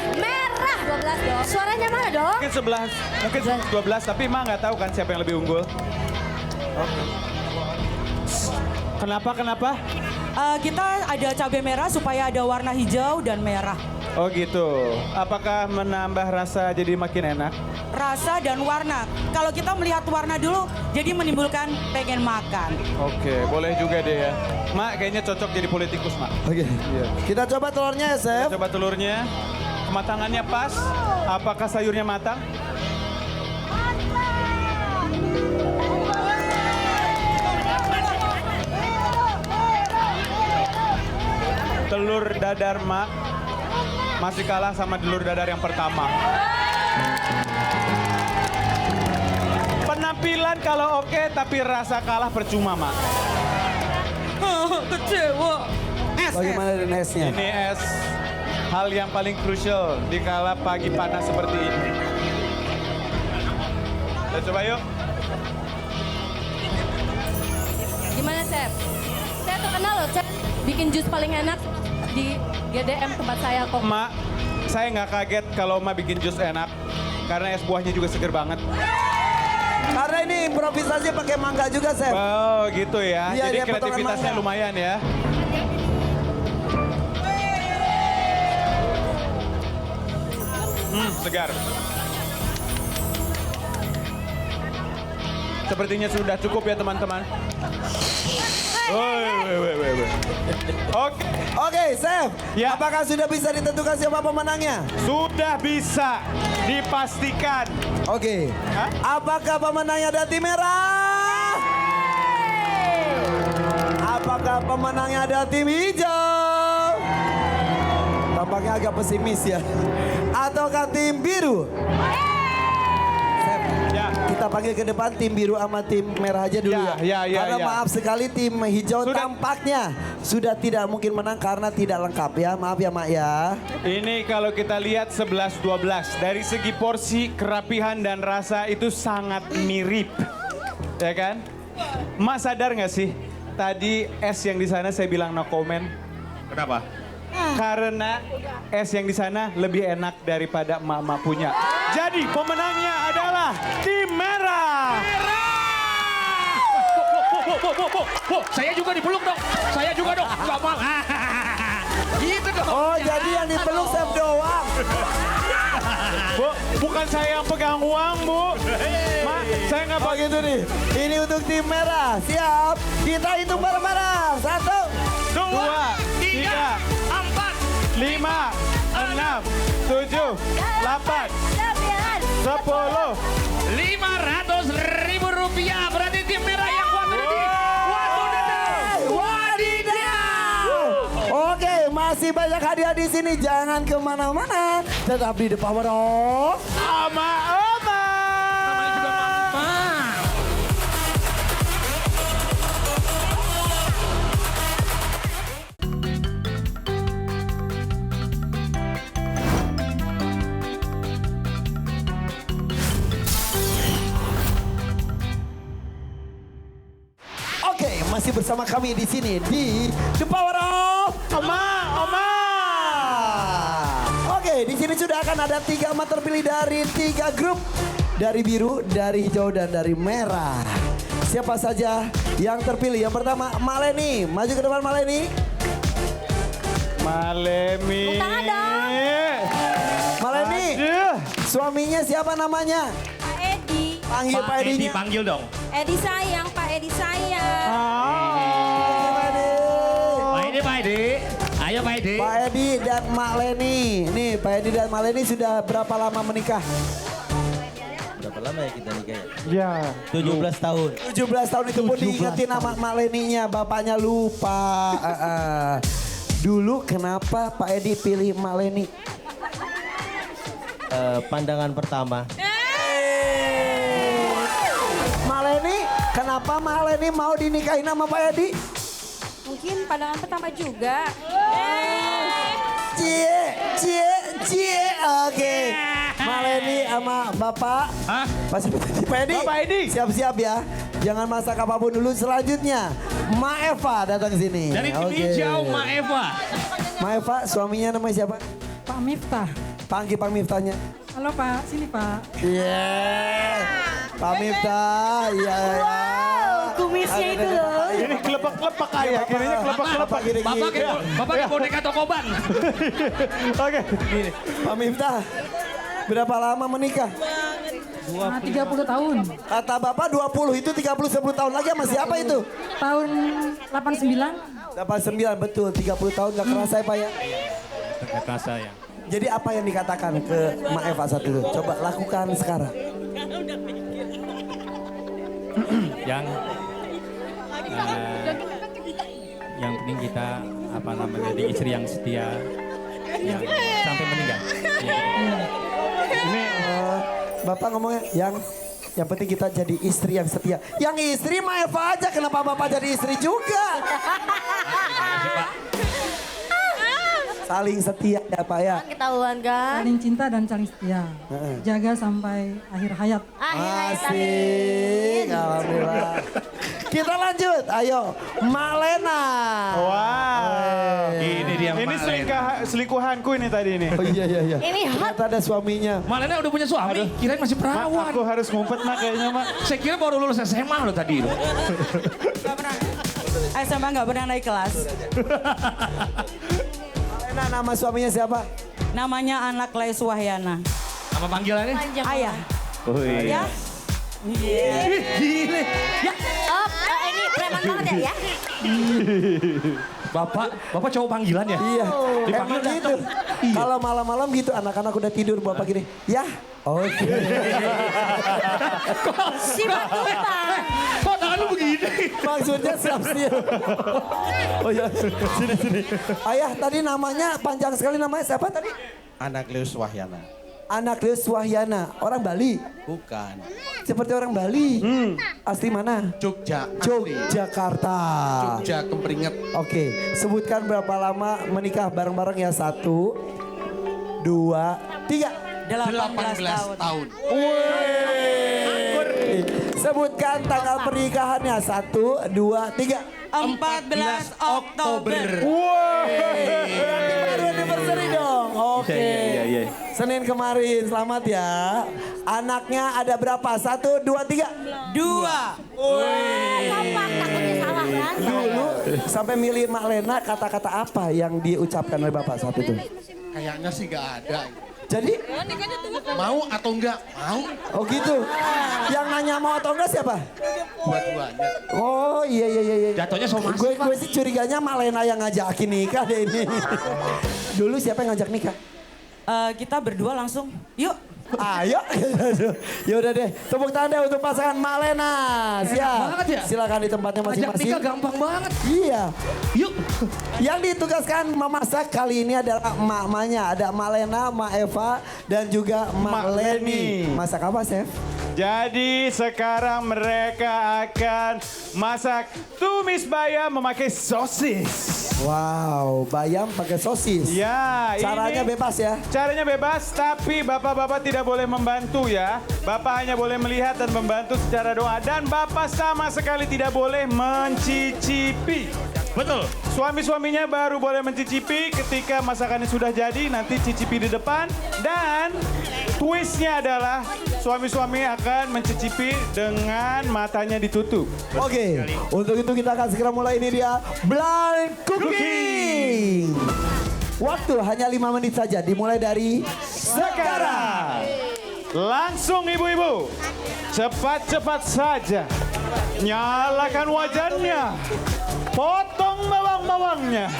12 dong. Suaranya mana dong? Mungkin 11, mungkin 12, tapi emak nggak tahu kan siapa yang lebih unggul. Kenapa? Kita ada cabai merah supaya ada warna hijau dan merah. Oh gitu. Apakah menambah rasa jadi makin enak? Rasa dan warna. Kalau kita melihat warna dulu, jadi menimbulkan pengen makan. Oke, boleh juga deh ya. Mak, kayaknya cocok jadi politikus, Mak. Oke. Iya. Kita coba telurnya ya, chef. Coba telurnya. Kematangannya pas. Apakah sayurnya matang? delur dadar Mak masih kalah sama delur dadar yang pertama. Penampilan kalau oke, tapi rasa kalah percuma, Mak. Kecewa. Bagaimana dengan esnya? Ini es hal yang paling krusial di kala pagi panas seperti ini. Kita coba yuk. Gimana, Chef? Saya terkenal loh, Chef. Bikin jus paling enak di GDM tempat saya kok. Mak, saya nggak kaget kalau Mak bikin jus enak. Karena es buahnya juga seger banget. Karena ini improvisasi pakai mangga juga, Chef. Oh gitu ya, Iya, jadi dia potongan kreativitasnya mangga. lumayan ya. Segar. Sepertinya sudah cukup ya teman-teman. Woi. Oke, Oke, Chef. Ya. Apakah sudah bisa ditentukan siapa pemenangnya? sudah bisa dipastikan. Oke. Hah? Apakah pemenangnya dari tim merah? Apakah pemenangnya dari tim hijau? Tampaknya agak pesimis ya. Ataukah tim biru? Chef, Ya. kita panggil ke depan tim biru sama tim merah aja dulu ya. Ya. Karena maaf sekali tim hijau Sudah. tampaknya sudah tidak mungkin menang karena tidak lengkap ya. Maaf ya Mak ya. Ini kalau kita lihat 11-12 dari segi porsi, kerapihan dan rasa itu sangat mirip. Ya kan? Mak sadar nggak sih? Tadi es yang di sana saya bilang no comment. Kenapa? Karena es yang di sana lebih enak daripada emak-emak punya. Jadi pemenangnya adalah tim merah. Bu, saya juga dipeluk dong. Saya juga dong. Gak mau. Gitu dong. Oh jadi yang dipeluk Chef doang. Bu, bukan saya yang pegang uang, Bu. Mak, saya nggak Oh pakai. gitu nih. Ini untuk tim merah. Siap. Kita hitung bareng-bareng. 1. 2, 3, 5, 6, 7, 8, 10. 500.000 rupiah berarti tim merah yang kuat berarti. Wadidaw. Oke, masih banyak hadiah di sini. Jangan kemana-mana. Tetap di The Power of. Oma. Oke, masih bersama kami di sini di The Power of. Oma. Oke, di sini sudah akan ada 3 emak terpilih dari 3 grup. Dari biru, dari hijau, dan dari merah. Siapa saja yang terpilih? Yang pertama, Maleni. Maju ke depan Maleni. Malemi. Tepuk tangan dong. Maleni, Aduh. suaminya siapa namanya? Pak Edi. Panggil Pak Pak Edi Edinya. panggil dong. Edi sayang, Pak Edi sayang. Pak Edi. Pak Edi. Ayo Pak Edi. Pak Edi dan Mak Leni. Nih, Pak Edi dan Mak Leni sudah berapa lama menikah? Berapa lama ya kita nikah ya? Ya. 17 tahun. 17 tahun itu pun diingetin nama Mak Leninya, bapaknya lupa. Dulu kenapa Pak Edi pilih Mak Leni? Pandangan pertama. Mak Leni, kenapa Mak Leni mau dinikahin sama Pak Edi? Mungkin pandangan pertama juga. Cie, oke. Mak Leni sama Bapak. Hah? Pak Edi. Bapak Edi. Siap-siap ya. Jangan masak apapun dulu. Selanjutnya, Ma Eva datang ke sini. Dari tim Oke. hijau Ma Eva. Ma Eva, suaminya namanya siapa? Pak Miftah. Panggil Pak Miftahnya. Halo Pak, sini Pak. Iya. Pak Miftah, iya. Kumisnya itu loh. Ini kelepek-kelepek ayah. Kirinya kelepek-kelepek. Bapak kayak boneka Tokoban. Oke. Pak Miftah, berapa lama menikah? 30 tahun. Kata Bapak 20, itu 30 10 tahun lagi sama siapa itu? Tahun 89. 89, betul. 30 tahun gak kerasa ya Pak ya? Gak kerasa ya. Jadi apa yang dikatakan ke Mak Eva saat itu? Coba lakukan sekarang. Yang penting kita jadi istri yang setia, yang sampai meninggal. Ya. Ini Bapak ngomongnya yang penting kita jadi istri yang setia. Yang istri mah Eva aja, kenapa Bapak jadi istri juga? Saling setia ya Pak ya. Ketahuan kan? Saling cinta dan saling setia. Jaga sampai akhir hayat. Asik, alhamdulillah. Kita lanjut, ayo Mak Lena. Wow. Ini dia Ini selingkuhanku ini tadi ini. Oh iya. Ini hot. Ternyata ada suaminya. Malena udah punya suami, kirain masih Mak, perawan. aku harus ngumpet Mak kayaknya Mak. Saya kira baru lulus SMA loh tadi. SMA nggak pernah naik kelas. Lena, nama suaminya siapa? Namanya Anak Les Wahyana. Nama panggilannya? Panjang. Ayah. Oh Ya. Gile. Ya. Oh, ini preman banget ya? Bapak cowok panggilan ya? Iya. Dipanggil Emang gitu. Iya. Kalau malam-malam gitu anak-anak udah tidur Bapak gini. Ya. Oke. Si Batupan. Kok tangan lu begini? Maksudnya siap-siap. Oh iya. Sini. Ayah tadi namanya panjang sekali, namanya siapa tadi? Anak Leus Wahyana. Anak Leus Wahyana. Orang Bali. Bukan. Seperti orang Bali. Asli mana? Jogja. Yogyakarta. Jogja Kempringet. Oke, sebutkan berapa lama menikah bareng-bareng ya. 1, 2, 3. 18 tahun. Sebutkan tanggal pernikahannya. 1, 2, 3. 14 Oktober. Berarti baru anniversary dong. Oke. Iya. Senin kemarin, selamat ya. Anaknya ada berapa? 1, 2, 3. 2. Kompak, takutnya salah kan? Dulu sampai milih Mak Lena, kata-kata apa yang diucapkan oleh Bapak saat itu? Kayaknya sih nggak ada. Jadi, Mau atau enggak? Mau. oh gitu. Yang nanya mau atau enggak siapa? Dua-duanya. Oh iya. Jatuhnya somasi, Gue sih curiganya Mak Lena yang ngajakin nikah deh ini. Dulu siapa yang ngajak nikah? Kita berdua langsung, yuk. Ayo. Ya udah deh. Tepuk tangan deh untuk pasangan Mak Lena. Siap. banget ya? Silakan di tempatnya Ajak masing-masing. nikah gampang banget. Iya. Yuk. Yang ditugaskan memasak kali ini adalah emak-emaknya. Ada Mak Lena, Mak Eva, dan juga Mak Leni. Masak apa, Chef? Jadi sekarang mereka akan masak tumis bayam memakai sosis. Wow, bayam pakai sosis. Ya, Caranya ini bebas ya? caranya bebas, tapi bapak-bapak tidak boleh membantu ya. Bapak hanya boleh melihat dan membantu secara doa. Dan bapak sama sekali tidak boleh mencicipi. Betul. Suami-suaminya baru boleh mencicipi ketika masakannya sudah jadi, nanti cicipi di depan. Dan twistnya adalah suami-suami akan mencicipi dengan matanya ditutup. Oke, untuk itu kita akan segera mulai. Ini dia blind cooking. Waktu hanya 5 menit saja, dimulai dari Sekarang, langsung ibu-ibu, cepat-cepat saja. Nyalakan wajannya, potong bawang-bawangnya,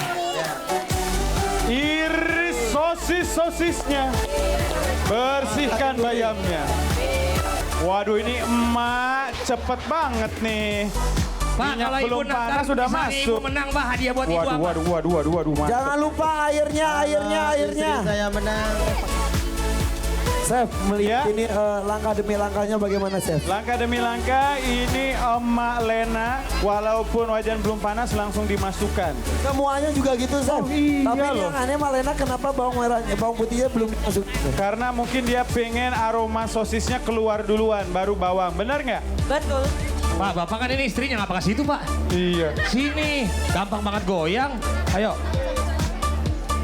iris sosis-sosisnya, bersihkan bayamnya. Waduh, ini emak cepet banget nih. Pak, Minyak kalau ibu belum panas sudah misalnya masuk. Ibu menang, Pak, hadiah buat ibu apa? Waduh, masuk. Jangan lupa airnya. Istri saya menang. Chef, melihat Ya. ini langkah demi langkahnya bagaimana, Chef? Langkah demi langkah, ini Emak Lena, walaupun wajan belum panas langsung dimasukkan. Semuanya juga gitu, Chef. iya Tapi ini loh. yang aneh Mak Lena kenapa bawang merahnya, bawang putihnya belum dimasukin? Karena mungkin dia pengen aroma sosisnya keluar duluan, baru bawang. Bener nggak? Betul. Pak, Bapak kan ini istrinya, ngapa ke situ, Pak? Iya. Sini, gampang banget goyang. Ayo.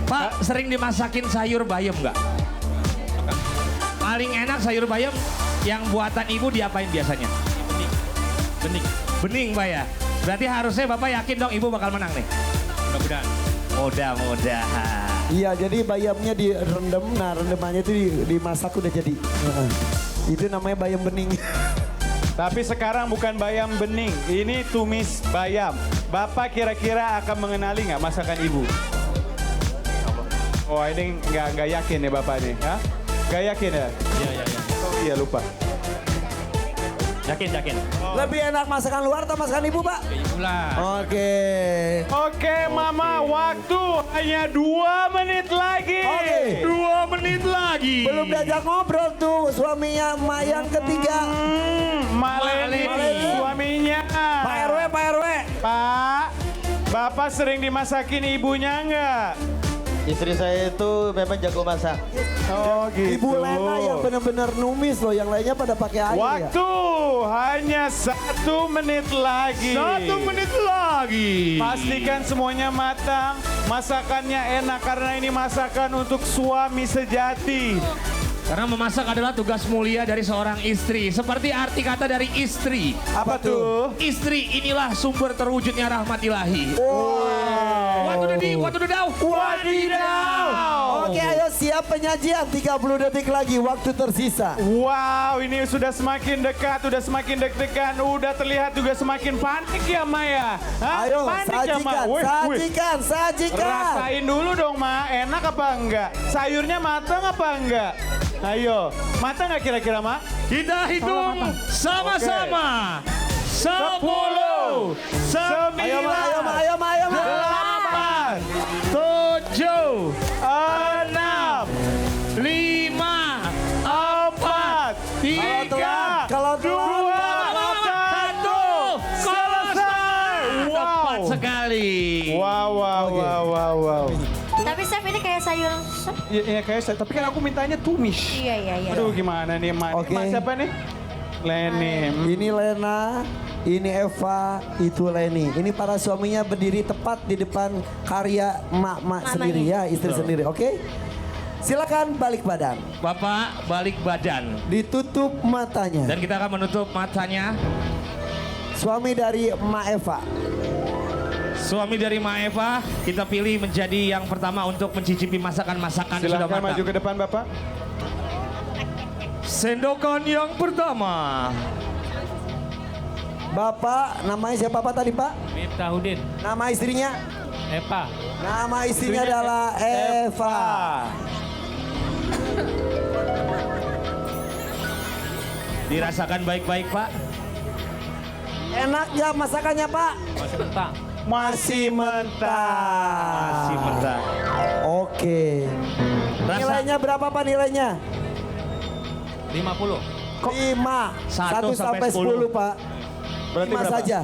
Pak, sering dimasakin sayur bayam nggak? Paling enak sayur bayam yang buatan ibu diapain biasanya? Bening, Pak ya? Berarti harusnya Bapak yakin dong ibu bakal menang nih. Mudah-mudahan. Mudah-mudahan. Iya, jadi bayamnya direndam, nah rendemannya itu dimasak udah jadi. Itu namanya bayam bening. Tapi sekarang bukan bayam bening, ini tumis bayam. Bapak kira-kira akan mengenali nggak masakan ibu? Oh, ini nggak yakin ya Bapak nih, ha? Nggak yakin ya? Iya. Oh iya, lupa. Yakin. Lebih enak masakan luar atau masakan ibu, Pak? Itulah. Oke. Oke, Mama, waktu hanya 2 menit lagi. Oke. 2 menit lagi. Belum diajak ngobrol tuh suaminya emak yang ketiga. Maleni, suaminya. Pak RW, Pak RW. Pak, Bapak sering dimasakin ibunya enggak? Istri saya itu memang jago masak. Oh gitu. Ibu Lena yang benar-benar numis loh, yang lainnya pada pakai air. Waktu hanya 1 menit lagi. 1 menit lagi. Pastikan semuanya matang, masakannya enak karena ini masakan untuk suami sejati. Karena memasak adalah tugas mulia dari seorang istri. Seperti arti kata dari istri. Apa tuh? Istri inilah sumber terwujudnya rahmat ilahi. Wadidaw. Oke, ayo siap penyajian. 30 detik lagi waktu tersisa. Wow, ini sudah semakin dekat, udah semakin deg-degan, udah terlihat juga semakin panik ya Maya. Ayo, Panik ya, Ma? sajikan. Rasain dulu dong, Ma. Enak apa enggak? Sayurnya matang apa enggak? Ayo, matang nggak kira-kira, Ma? Kita hitung sama-sama. 10, 9, Ayo, Ma. 8, 7, 6, 5, 4, 3, Kalau telat, 2, 1, selesai. Tepat sekali. Wow. Tapi chef ini kayak sayur sop. Iya kayak saya, tapi kan aku mintanya tumis. Iya. Aduh gimana nih, Ma? Oke. Mas siapa nih? Leni. ini Lena, ini Eva, itu Leni. Ini para suaminya berdiri tepat di depan karya emak-emak sendiri ya, istri sendiri. Oke? Silakan balik badan. Bapak balik badan. Ditutup matanya. Dan kita akan menutup matanya. Suami dari emak Eva. Suami dari Ma Eva, kita pilih menjadi yang pertama untuk mencicipi masakan-masakan yang sudah Silakan matang. maju ke depan, Bapak. Sendokan yang pertama. Bapak, namanya siapa Pak tadi Pak? Miftahudin. Nama istrinya? Eva. Nama istrinya adalah Eva. Dirasakan baik-baik, Pak. Enak ya masakannya Pak? Masih mentah. Masih mentah. Masih mentah. Oke. Nilainya berapa Pak nilainya? 50. 5. 1 sampai 10 Pak. Berarti 5 berapa? saja.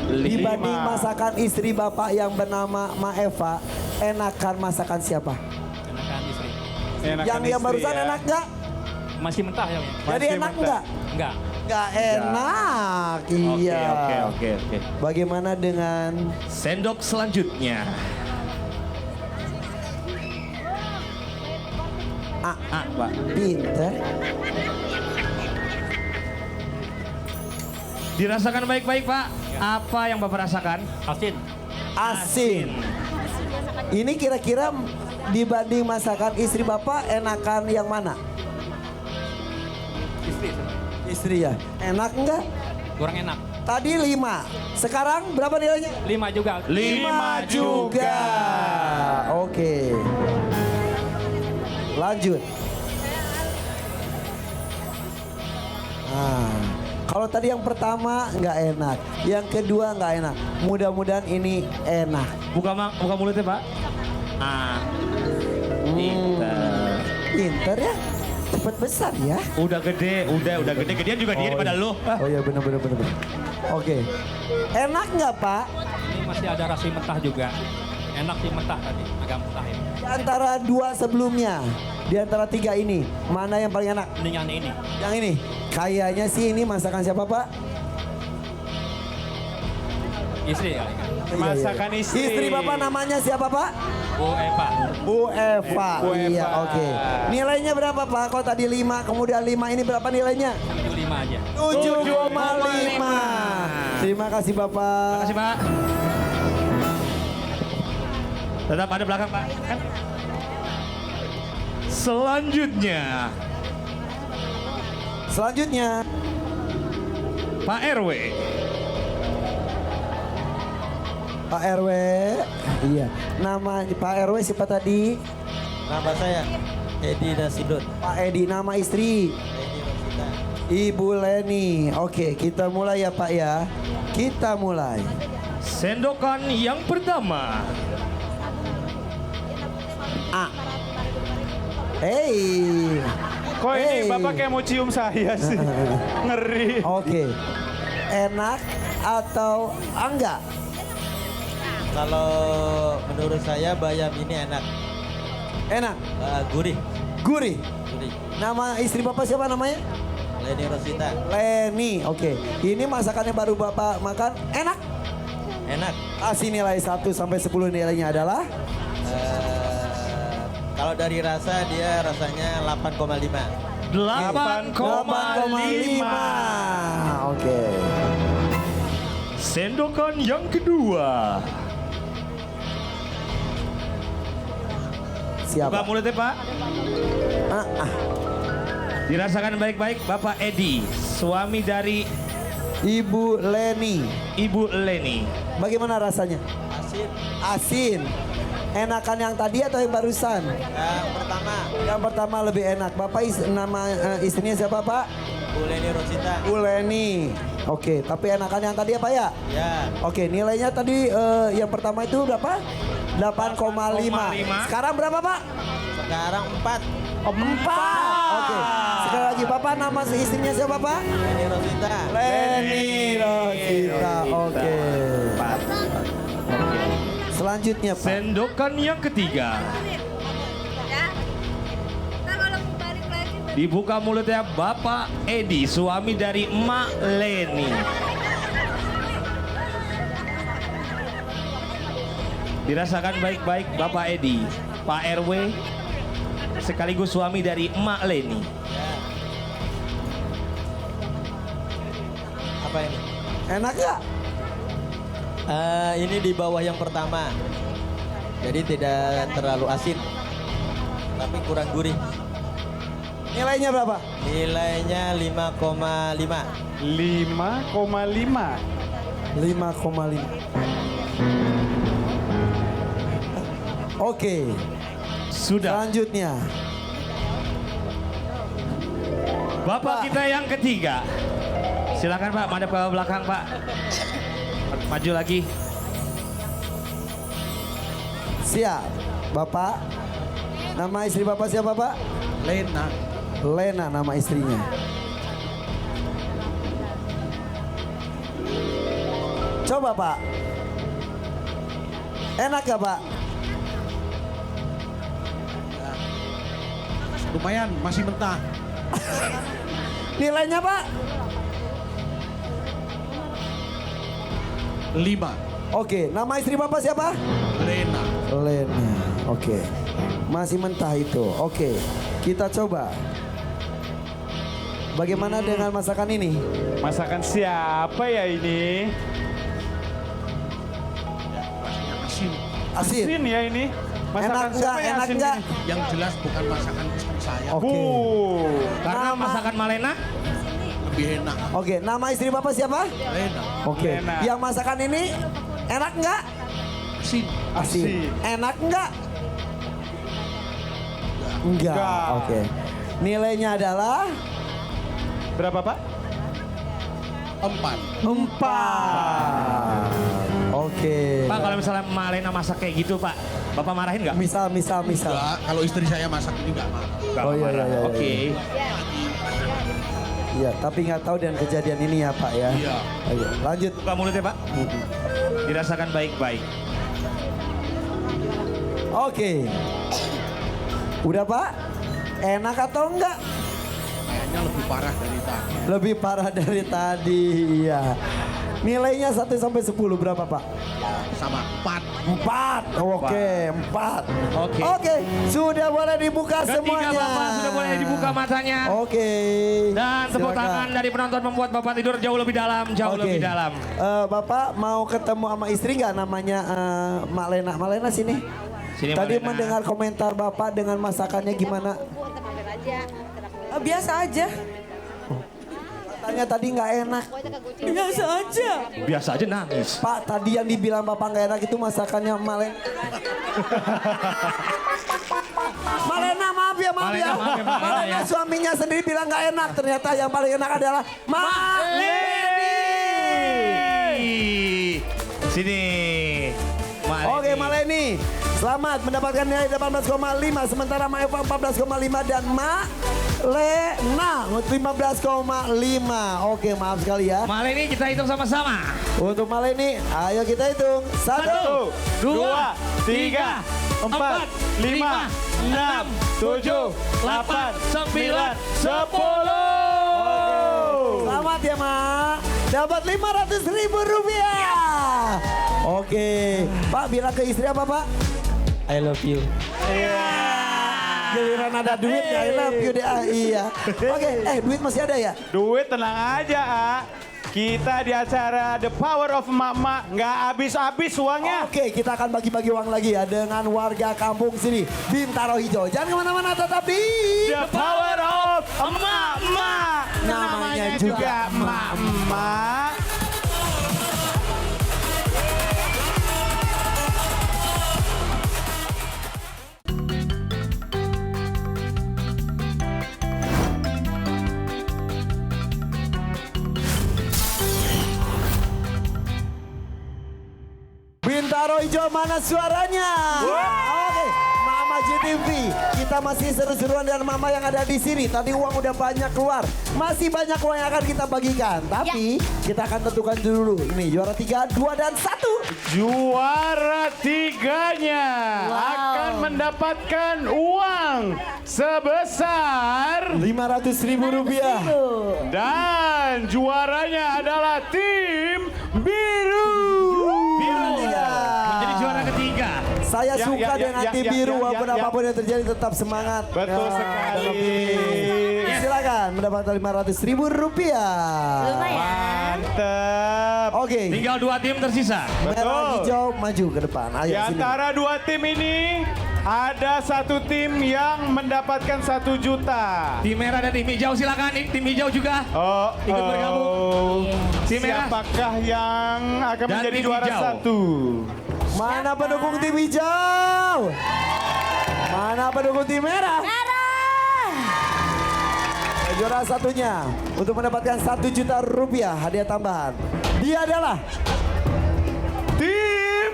Dibanding 5. masakan istri Bapak yang bernama Ma Eva, enakan masakan siapa? Enakan istri. Enakan yang istri barusan ya. enak nggak? Masih mentah ya. Jadi Masih enak mentah. nggak? Enggak. Nggak enak. Iya. Oke. Bagaimana dengan Sendok selanjutnya. Pak. pinter? Dirasakan baik-baik, Pak. Apa yang Bapak rasakan? Asin. Asin. Ini kira-kira dibanding masakan istri Bapak enakan yang mana? Istri. Istri ya. Enak enggak? Kurang enak. Tadi 5. Sekarang berapa nilainya? 5 juga. 5 juga. Oke. Lanjut. Nah, kalau tadi yang pertama nggak enak, yang kedua nggak enak. Mudah-mudahan ini enak. Buka mulutnya, Pak. Pinter. Pinter ya, cepet besar ya. Udah gede. Gedean juga dia daripada lo. Oh ya bener. Oke. Enak nggak Pak? Ini masih ada rasa mentah juga. Enak sih mentah tadi. Agak mentah ya. Di antara 2 sebelumnya, di antara 3 ini, mana yang paling enak? Mendingan ini. Yang ini. Kayaknya sih ini masakan siapa Pak? Istri ya. Masakan istri. Istri Bapak namanya siapa Pak? Bu Eva. Bu Eva. Bu Iya, Eva. oke. Nilainya berapa Pak? Kalau tadi 5, kemudian 5 ini berapa nilainya? 75 aja. 7,5. Terima kasih Bapak. Terima kasih, Pak. Tetap ada belakang, Pak. Kan? Selanjutnya, Pak RW. Pak RW. Iya. Nama Pak RW siapa tadi? Nama saya Edi Nasidun. Pak Edi. Nama istri? Edi Rosita. Ibu Leni. Oke, kita mulai ya Pak ya. Kita mulai. Sendokan yang pertama. A. Hey. Kok ini Hey. Bapak kayak mau cium saya sih? Ngeri. Oke. Enak atau enggak? Kalau menurut saya bayam ini enak. Enak. Gurih. Gurih. Gurih. Nama istri Bapak siapa namanya? Leni Rosita. Leni. Oke. Ini masakannya baru Bapak makan. Enak. Enak. Kasih nilai 1 sampai 10, nilainya adalah Kalau dari rasa dia rasanya 8,5. 8,5. Oke. Sendokan yang kedua. Siapa? Buka mulutnya Pak. Dirasakan baik-baik Bapak Edi, suami dari Ibu Leni. Ibu Leni. Bagaimana rasanya? Asin. Asin. Enakan yang tadi atau yang barusan? Yang pertama. Yang pertama lebih enak. Bapak nama istrinya siapa Pak? Bu Leni Rosita. Bu Leni. Oke, tapi enakan yang tadi apa ya? Ya. Oke, nilainya tadi yang pertama itu berapa? 8,5. Sekarang berapa Pak? Sekarang 4. 4. Oke. Sekali lagi Bapak nama istrinya siapa Pak? Leni Rosita. Leni Rosita. Oke. Selanjutnya Pak. Sendokan yang ketiga. Dibuka mulutnya Bapak Edi, suami dari Emak Leni. Dirasakan baik-baik Bapak Edi, Pak RW, sekaligus suami dari Emak Leni. Apa ini? Enak gak? Ini di bawah yang pertama. Jadi tidak terlalu asin. Tapi kurang gurih. Nilainya berapa? Nilainya 5,5. 5,5. 5,5. Oke. Sudah. Selanjutnya. Bapak kita yang ketiga. Silakan Pak, madep ke belakang Pak. Maju lagi. Siap. Bapak. Nama istri Bapak siapa Pak? Lena. Lena nama istrinya. Coba Pak. Enak gak Pak? Lumayan, masih mentah. Nilainya Pak? 5. Oke, nama istri Bapak siapa? Lena. Lena. Oke. Masih mentah itu. Oke. Kita coba. Bagaimana dengan masakan ini? Masakan siapa ya ini? Asin. Asin. Asin ya ini. Masakan Enak siapa nggak? yang Enak asin nggak? ini? Yang jelas bukan masakan istri saya. Oke. Karena Nama- masakan Malena Lebih enak. Oke, nama istri Bapak siapa? Lena. Oke. Lena. Yang masakan ini enak nggak? Asin. Asin. Enak nggak? Enggak. Enggak. Oke. Nilainya adalah Berapa Pak? 4. 4. Oke. Pak, kalau misalnya Malena masak kayak gitu Pak, Bapak marahin nggak? Misal. Enggak, kalau istri saya masak ini enggak marah. Nggak Oh, iya, marah. iya, iya, Oke. Iya, tapi nggak tahu dengan kejadian ini ya Pak ya. Iya. Ayo, lanjut. Buka mulutnya Pak. Dirasakan baik-baik. Oke. Udah Pak? Enak atau enggak? Kayaknya lebih parah dari tadi. Lebih parah dari tadi, iya. Nilainya 1 sampai 10 berapa Pak? Sama 4. 4. Oke, 4. Oke. Oke, sudah boleh dibuka Ketiga semuanya. Bapak sudah boleh dibuka matanya. Oke. Dan tepuk Silakan. tangan dari penonton membuat Bapak tidur jauh lebih dalam, jauh Oke. lebih dalam. Bapak mau ketemu sama istri nggak namanya Mak Lena? Mak Lena sini. Sini, Tadi Mak Lena. mendengar komentar Bapak dengan masakannya gimana? Biasa aja. Katanya tadi nggak enak. Biasa aja. Biasa aja nangis. Pak, tadi yang dibilang Bapak nggak enak itu masakannya Mak Lena. Mak Lena, maaf maaf ya. Malena, maaf ya, Malena Malena ya. suaminya sendiri bilang nggak enak. Ternyata yang paling enak adalah Maleni. Sini. Oke Maleni, selamat mendapatkan nilai 18,5. Sementara Maeva 14,5 dan Malena 15,5. Oke maaf sekali ya. Maleni kita hitung sama-sama. Untuk Maleni, ayo kita hitung. 1, 2, 3, 4, 5, 6, 7, 8, 9, 10. Selamat ya Mak. Dapat 500.000 rupiah. Oke. Pak bilang ke istri apa Pak? I love you. Giliran ada duit ya I love you deh. Iya. Oke, duit masih ada ya? Duit tenang aja, A. Kita di acara The Power of Emak-emak nggak habis-habis uangnya. Oke, kita akan bagi-bagi uang lagi ya dengan warga kampung sini. Bintaro Hijau. Jangan kemana-mana, tetap di The Power of Emak-emak. Namanya juga Emak-emak. Bintaro Hijau, mana suaranya? Oke, Mama JTV. Kita masih seru-seruan dengan Mama yang ada di sini. Tadi uang udah banyak keluar. Masih banyak uang yang akan kita bagikan. Tapi kita akan tentukan dulu. Ini juara 3, 2, dan 1. Juara 3-nya akan mendapatkan uang sebesar 500.000 rupiah. dan juaranya adalah tim biru. Menjadi juara ketiga. Saya Ya, suka ya, ya, dengan ya, tim ya, biru ya, walaupun ya, ya. apapun yang terjadi tetap semangat. Betul Ya, sekali. silakan mendapatkan 500.000 rupiah. Lumayan. Mantap. Oke, Tinggal 2 tim tersisa. merah hijau maju ke depan. Ayo Di sini. antara 2 tim ini ada 1 tim yang mendapatkan 1 juta. Tim merah dan tim hijau silakan. Tim hijau juga. Oh, Ikut bergabung. Tim merah. Siapakah yang akan Dan menjadi tim juara hijau. 1? Mana pendukung tim hijau? Mana pendukung tim merah? Juara satunya untuk mendapatkan 1 juta rupiah hadiah tambahan. Dia adalah Tim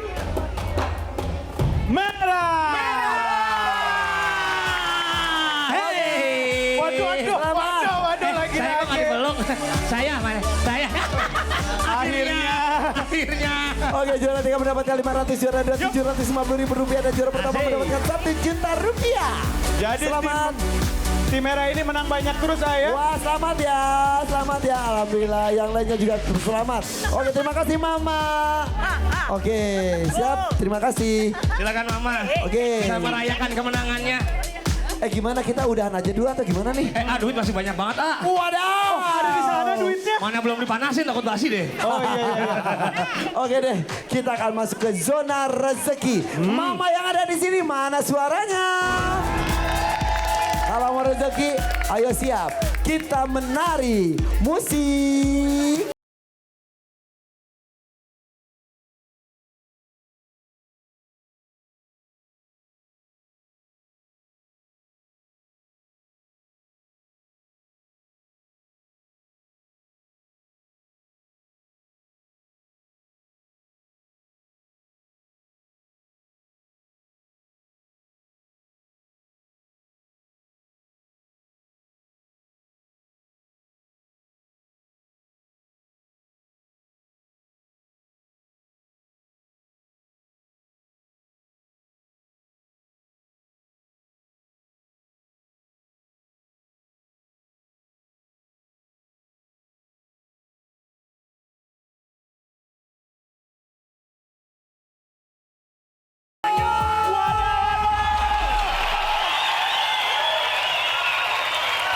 merah. Hey. Waduh, lagi. Saya kok nggak dipeluk. Saya mana? Saya. Akhirnya. Oke, juara 3 mendapatkan 500, juara 2 750.000 rupiah dan juara pertama Asik. mendapatkan 1 juta rupiah. Jadi Selamat. tim merah ini menang banyak terus ya. Wah, selamat ya. Selamat ya. Alhamdulillah yang lainnya juga selamat. Oke, terima kasih Mama. Oke, siap. Terima kasih. Silakan Mama. Oke. Kita merayakan kemenangannya. Gimana kita udahan aja dulu atau gimana nih? Duit masih banyak banget, Waduh, Ada di sana duitnya. Mana belum dipanasin takut basi deh. Oh iya. Oke deh, kita akan masuk ke zona rezeki. Mama yang ada di sini, mana suaranya? Kalau mau rezeki, ayo siap. Kita menari musik.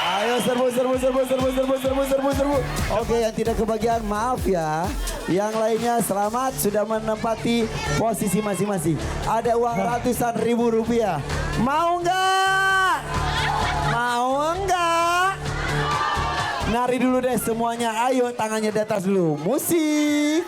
Ayo serbu. Oke, yang tidak kebagian maaf ya. Yang lainnya selamat sudah menempati posisi masing-masing. Ada uang ratusan ribu rupiah. Mau nggak? Mau nggak? Nari dulu deh semuanya. Ayo tangannya di atas dulu. Musik.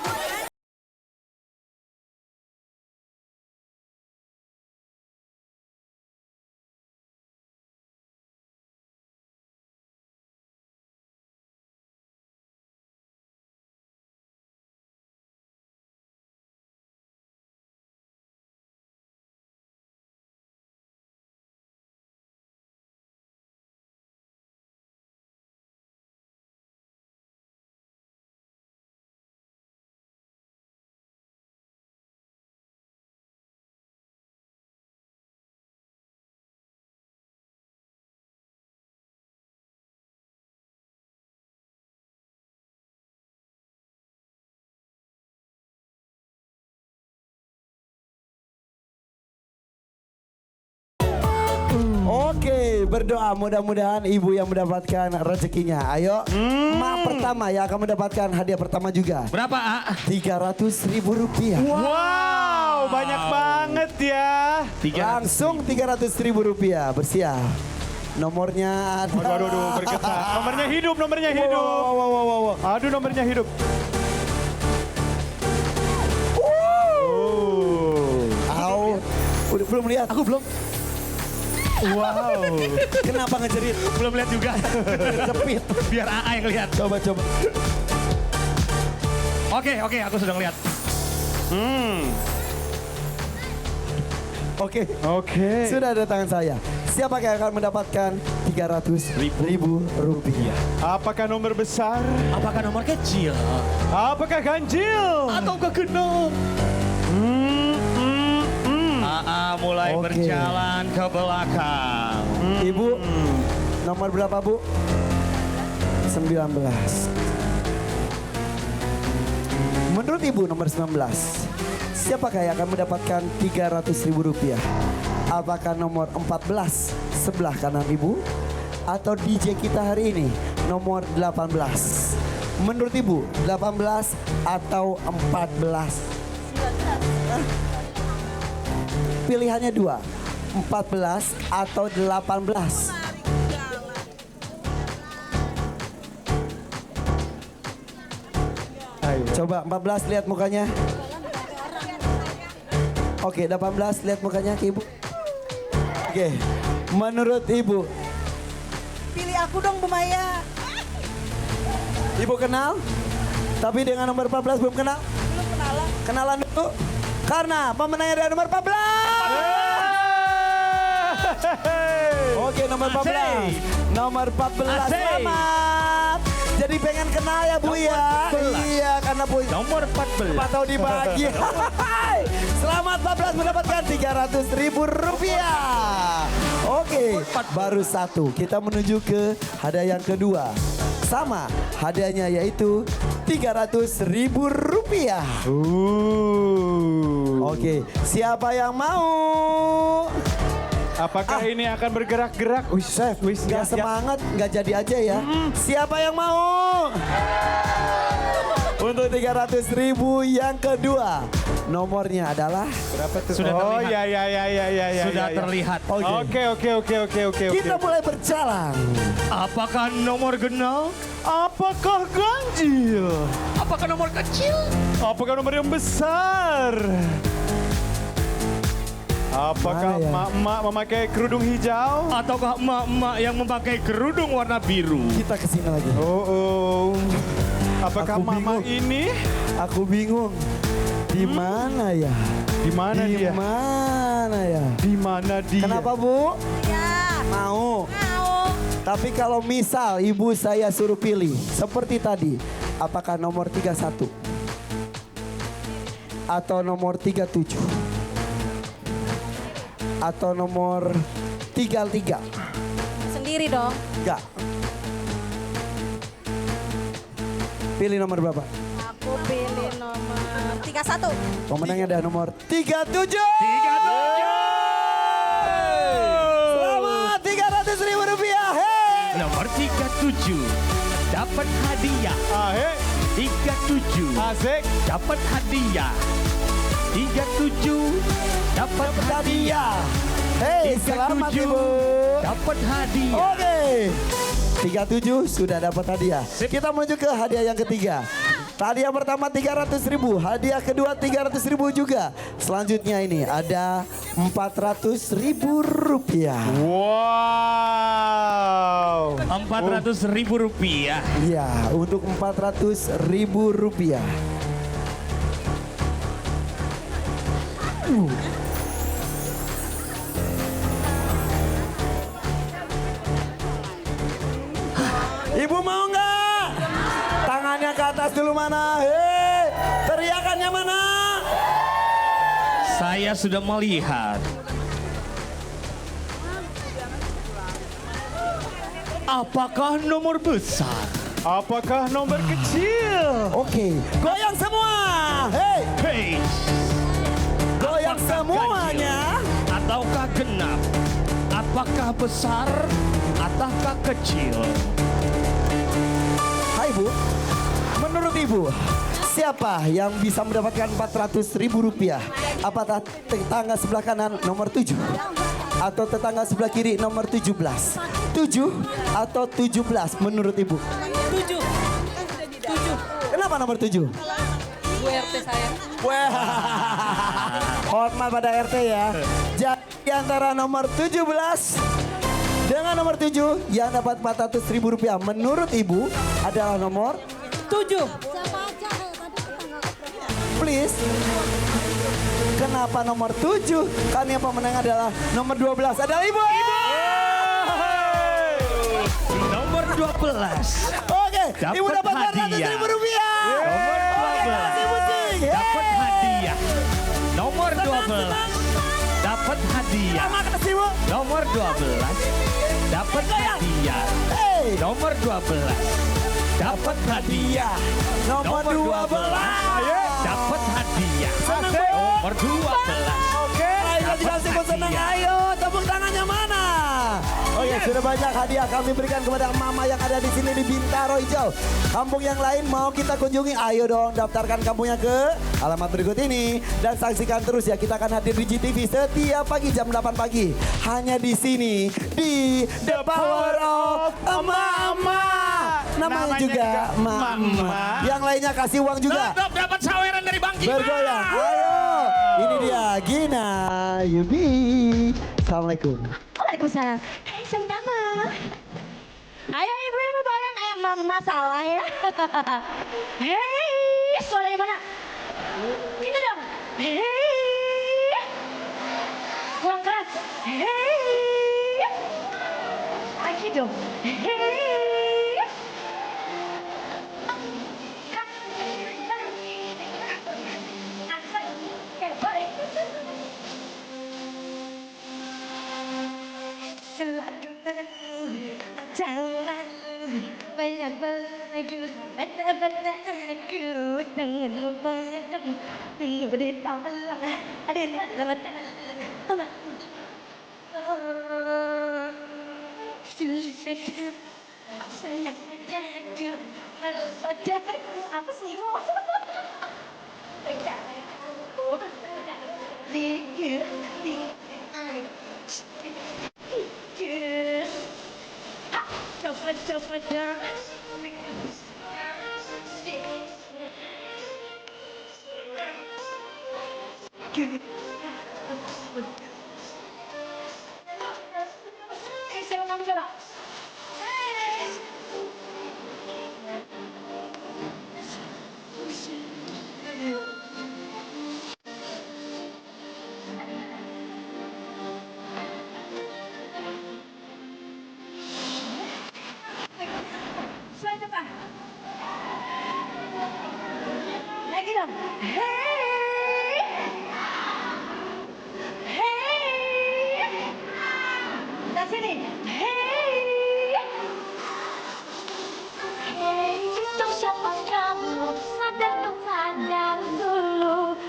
Oke, berdoa mudah-mudahan ibu yang mendapatkan rezekinya. Ayo, mak pertama yang akan mendapatkan hadiah pertama juga. Berapa, A? Rp300.000. Wow, banyak banget ya. Langsung Rp300.000. Bersiap. Nomornya ada. Waduh, bergetar. Nomornya hidup, nomornya hidup. Wow. Aduh, nomornya hidup. Au. Udah belum lihat? Aku belum. Wow. Kenapa ngejerit? Belum lihat juga. Cepit. Biar AA yang lihat. Coba. Oke, aku sudah lihat. Oke. Sudah ada tangan saya. Siapa yang akan mendapatkan Rp300.000? Apakah nomor besar? Apakah nomor kecil? Apakah ganjil? Ataukah genap? AA mulai Oke. berjalan ke belakang. Ibu, nomor berapa Bu? 19. Menurut Ibu nomor 19, siapakah yang akan mendapatkan Rp300.000? Apakah nomor 14 sebelah kanan Ibu? Atau DJ kita hari ini nomor 18? Menurut Ibu 18 atau 14? Pilihannya 2, 14 atau 18. Ayo. Coba 14 lihat mukanya. Oke, 18 lihat mukanya ke Ibu. Oke, menurut Ibu. Pilih aku dong Bu Maya. Ibu kenal? Tapi dengan nomor 14 belum kenal? Belum kenalan. Kenalan dulu. Karena pemenangnya dari nomor 14. Oke, nomor 14. Nomor 14 selamat. Jadi pengen kenal ya Bu ya? Iya, karena Bu Nomor 14. Pak tahu dibagi. Selamat 14 mendapatkan Rp300.000. Oke, baru satu. Kita menuju ke hadiah yang kedua. Sama hadiahnya yaitu Rp300.000. Oke, siapa yang mau? Apakah ini akan bergerak-gerak? Wih, chef, Gak semangat, gak jadi aja ya. Siapa yang mau? Untuk Rp300.000 yang kedua. Nomornya adalah Berapa tuh? Sudah Oh, terlihat. ya. Sudah terlihat. Oke. kita mulai berjalan. Apakah nomor genap? Apakah ganjil? Apakah nomor kecil? Apakah nomor yang besar? Apakah Mana ya? emak-emak memakai kerudung hijau? Ataukah emak-emak yang memakai kerudung warna biru? Kita kesini lagi. Oh. Apakah Aku mama bingung. ini? Aku bingung. Di mana ya? Di mana Di dia? mana ya? Di mana dia? Kenapa Bu? Ya. Mau. Tapi kalau misal ibu saya suruh pilih seperti tadi, apakah nomor 31 atau nomor 37 atau nomor 33? Sendiri dong. Enggak. Pilih nomor berapa? Aku pilih nomor 31. Pemenangnya ada nomor 37. Selamat Rp300.000. Hey! Nomor 37 dapat hadiah. Ahe, 37 asik. dapat hadiah. 37 dapat hadiah. Hey, selamat 37 Ibu. dapat hadiah. Oke. 37 sudah dapat hadiah. Kita menuju ke hadiah yang ketiga. Hadiah pertama Rp300.000, hadiah kedua Rp300.000 juga. Selanjutnya ini ada Rp400.000. Wow. Rp400.000. Iya, untuk Rp400.000. Ibu mau nggak? Tangannya ke atas dulu mana? Hei, teriakannya mana? Saya sudah melihat. Apakah nomor besar? Apakah nomor kecil? Oke, goyang semua. Hei, Hey, goyang semuanya. ataukah genap? apakah besar ataukah kecil? Hai Bu, menurut Ibu, siapa yang bisa mendapatkan Rp400.000? Apakah tetangga sebelah kanan nomor 7? Atau tetangga sebelah kiri nomor 17? 7 atau 17 menurut Ibu? 7. Kenapa nomor 7? Gue RT saya. Wah, hormat pada RT ya. Jadi antara nomor 17 dengan nomor 7 yang dapat Rp400.000 menurut Ibu adalah nomor 7. please. Kenapa nomor 7? Kan yang pemenang adalah nomor 12 adalah Ibu. Nomor 12. Oke, Ibu dapat hadiah. Rp400.000. Nomor 12 dapat hadiah. Nomor 12 dapat hadiah. Terima kasih Bu. Nomor 12 dapat hadiah. Hey. Nomor 12 dapat hadiah. Nomor 12. Dapat hadiah. Senang, Bu. Nomor 12. Oke, ayo dikasih senang. Ayo, tepuk tangannya mana? Oke, sudah banyak hadiah kami berikan kepada mama yang ada di sini di Bintaro Hijau. Kampung yang lain mau kita kunjungi, ayo dong daftarkan kampungnya ke alamat berikut ini. Dan saksikan terus ya, kita akan hadir di GTV setiap pagi jam 8 pagi. Hanya di sini, di The Power of Mama. Namanya juga Mama. Yang lainnya kasih uang juga. Dapat saweran dari Bang Gina. Bergoyang, ayo. Ini dia Gina Yubi. Assalamualaikum. Waalaikumsalam. Hai sama-sama. Ayo ibu-ibu bareng emang masalah ya. Hei, suaranya mana? Itu dong. Hei. Kurang keras. Hei. Lagi dong. Hei. Jangan banyak berlagu, benda-bendaku dengan memandang beri tolong ada dalam sayang menjaga saudaraku apa sih Dapat lagi dong. Hei, hei, dari sini. Hei, hei, itu siapa kamu? Sadar dong, sadar dulu.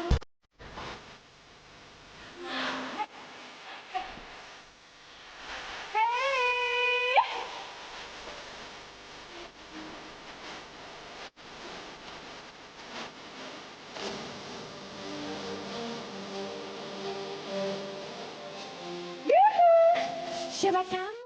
Siapa kamu?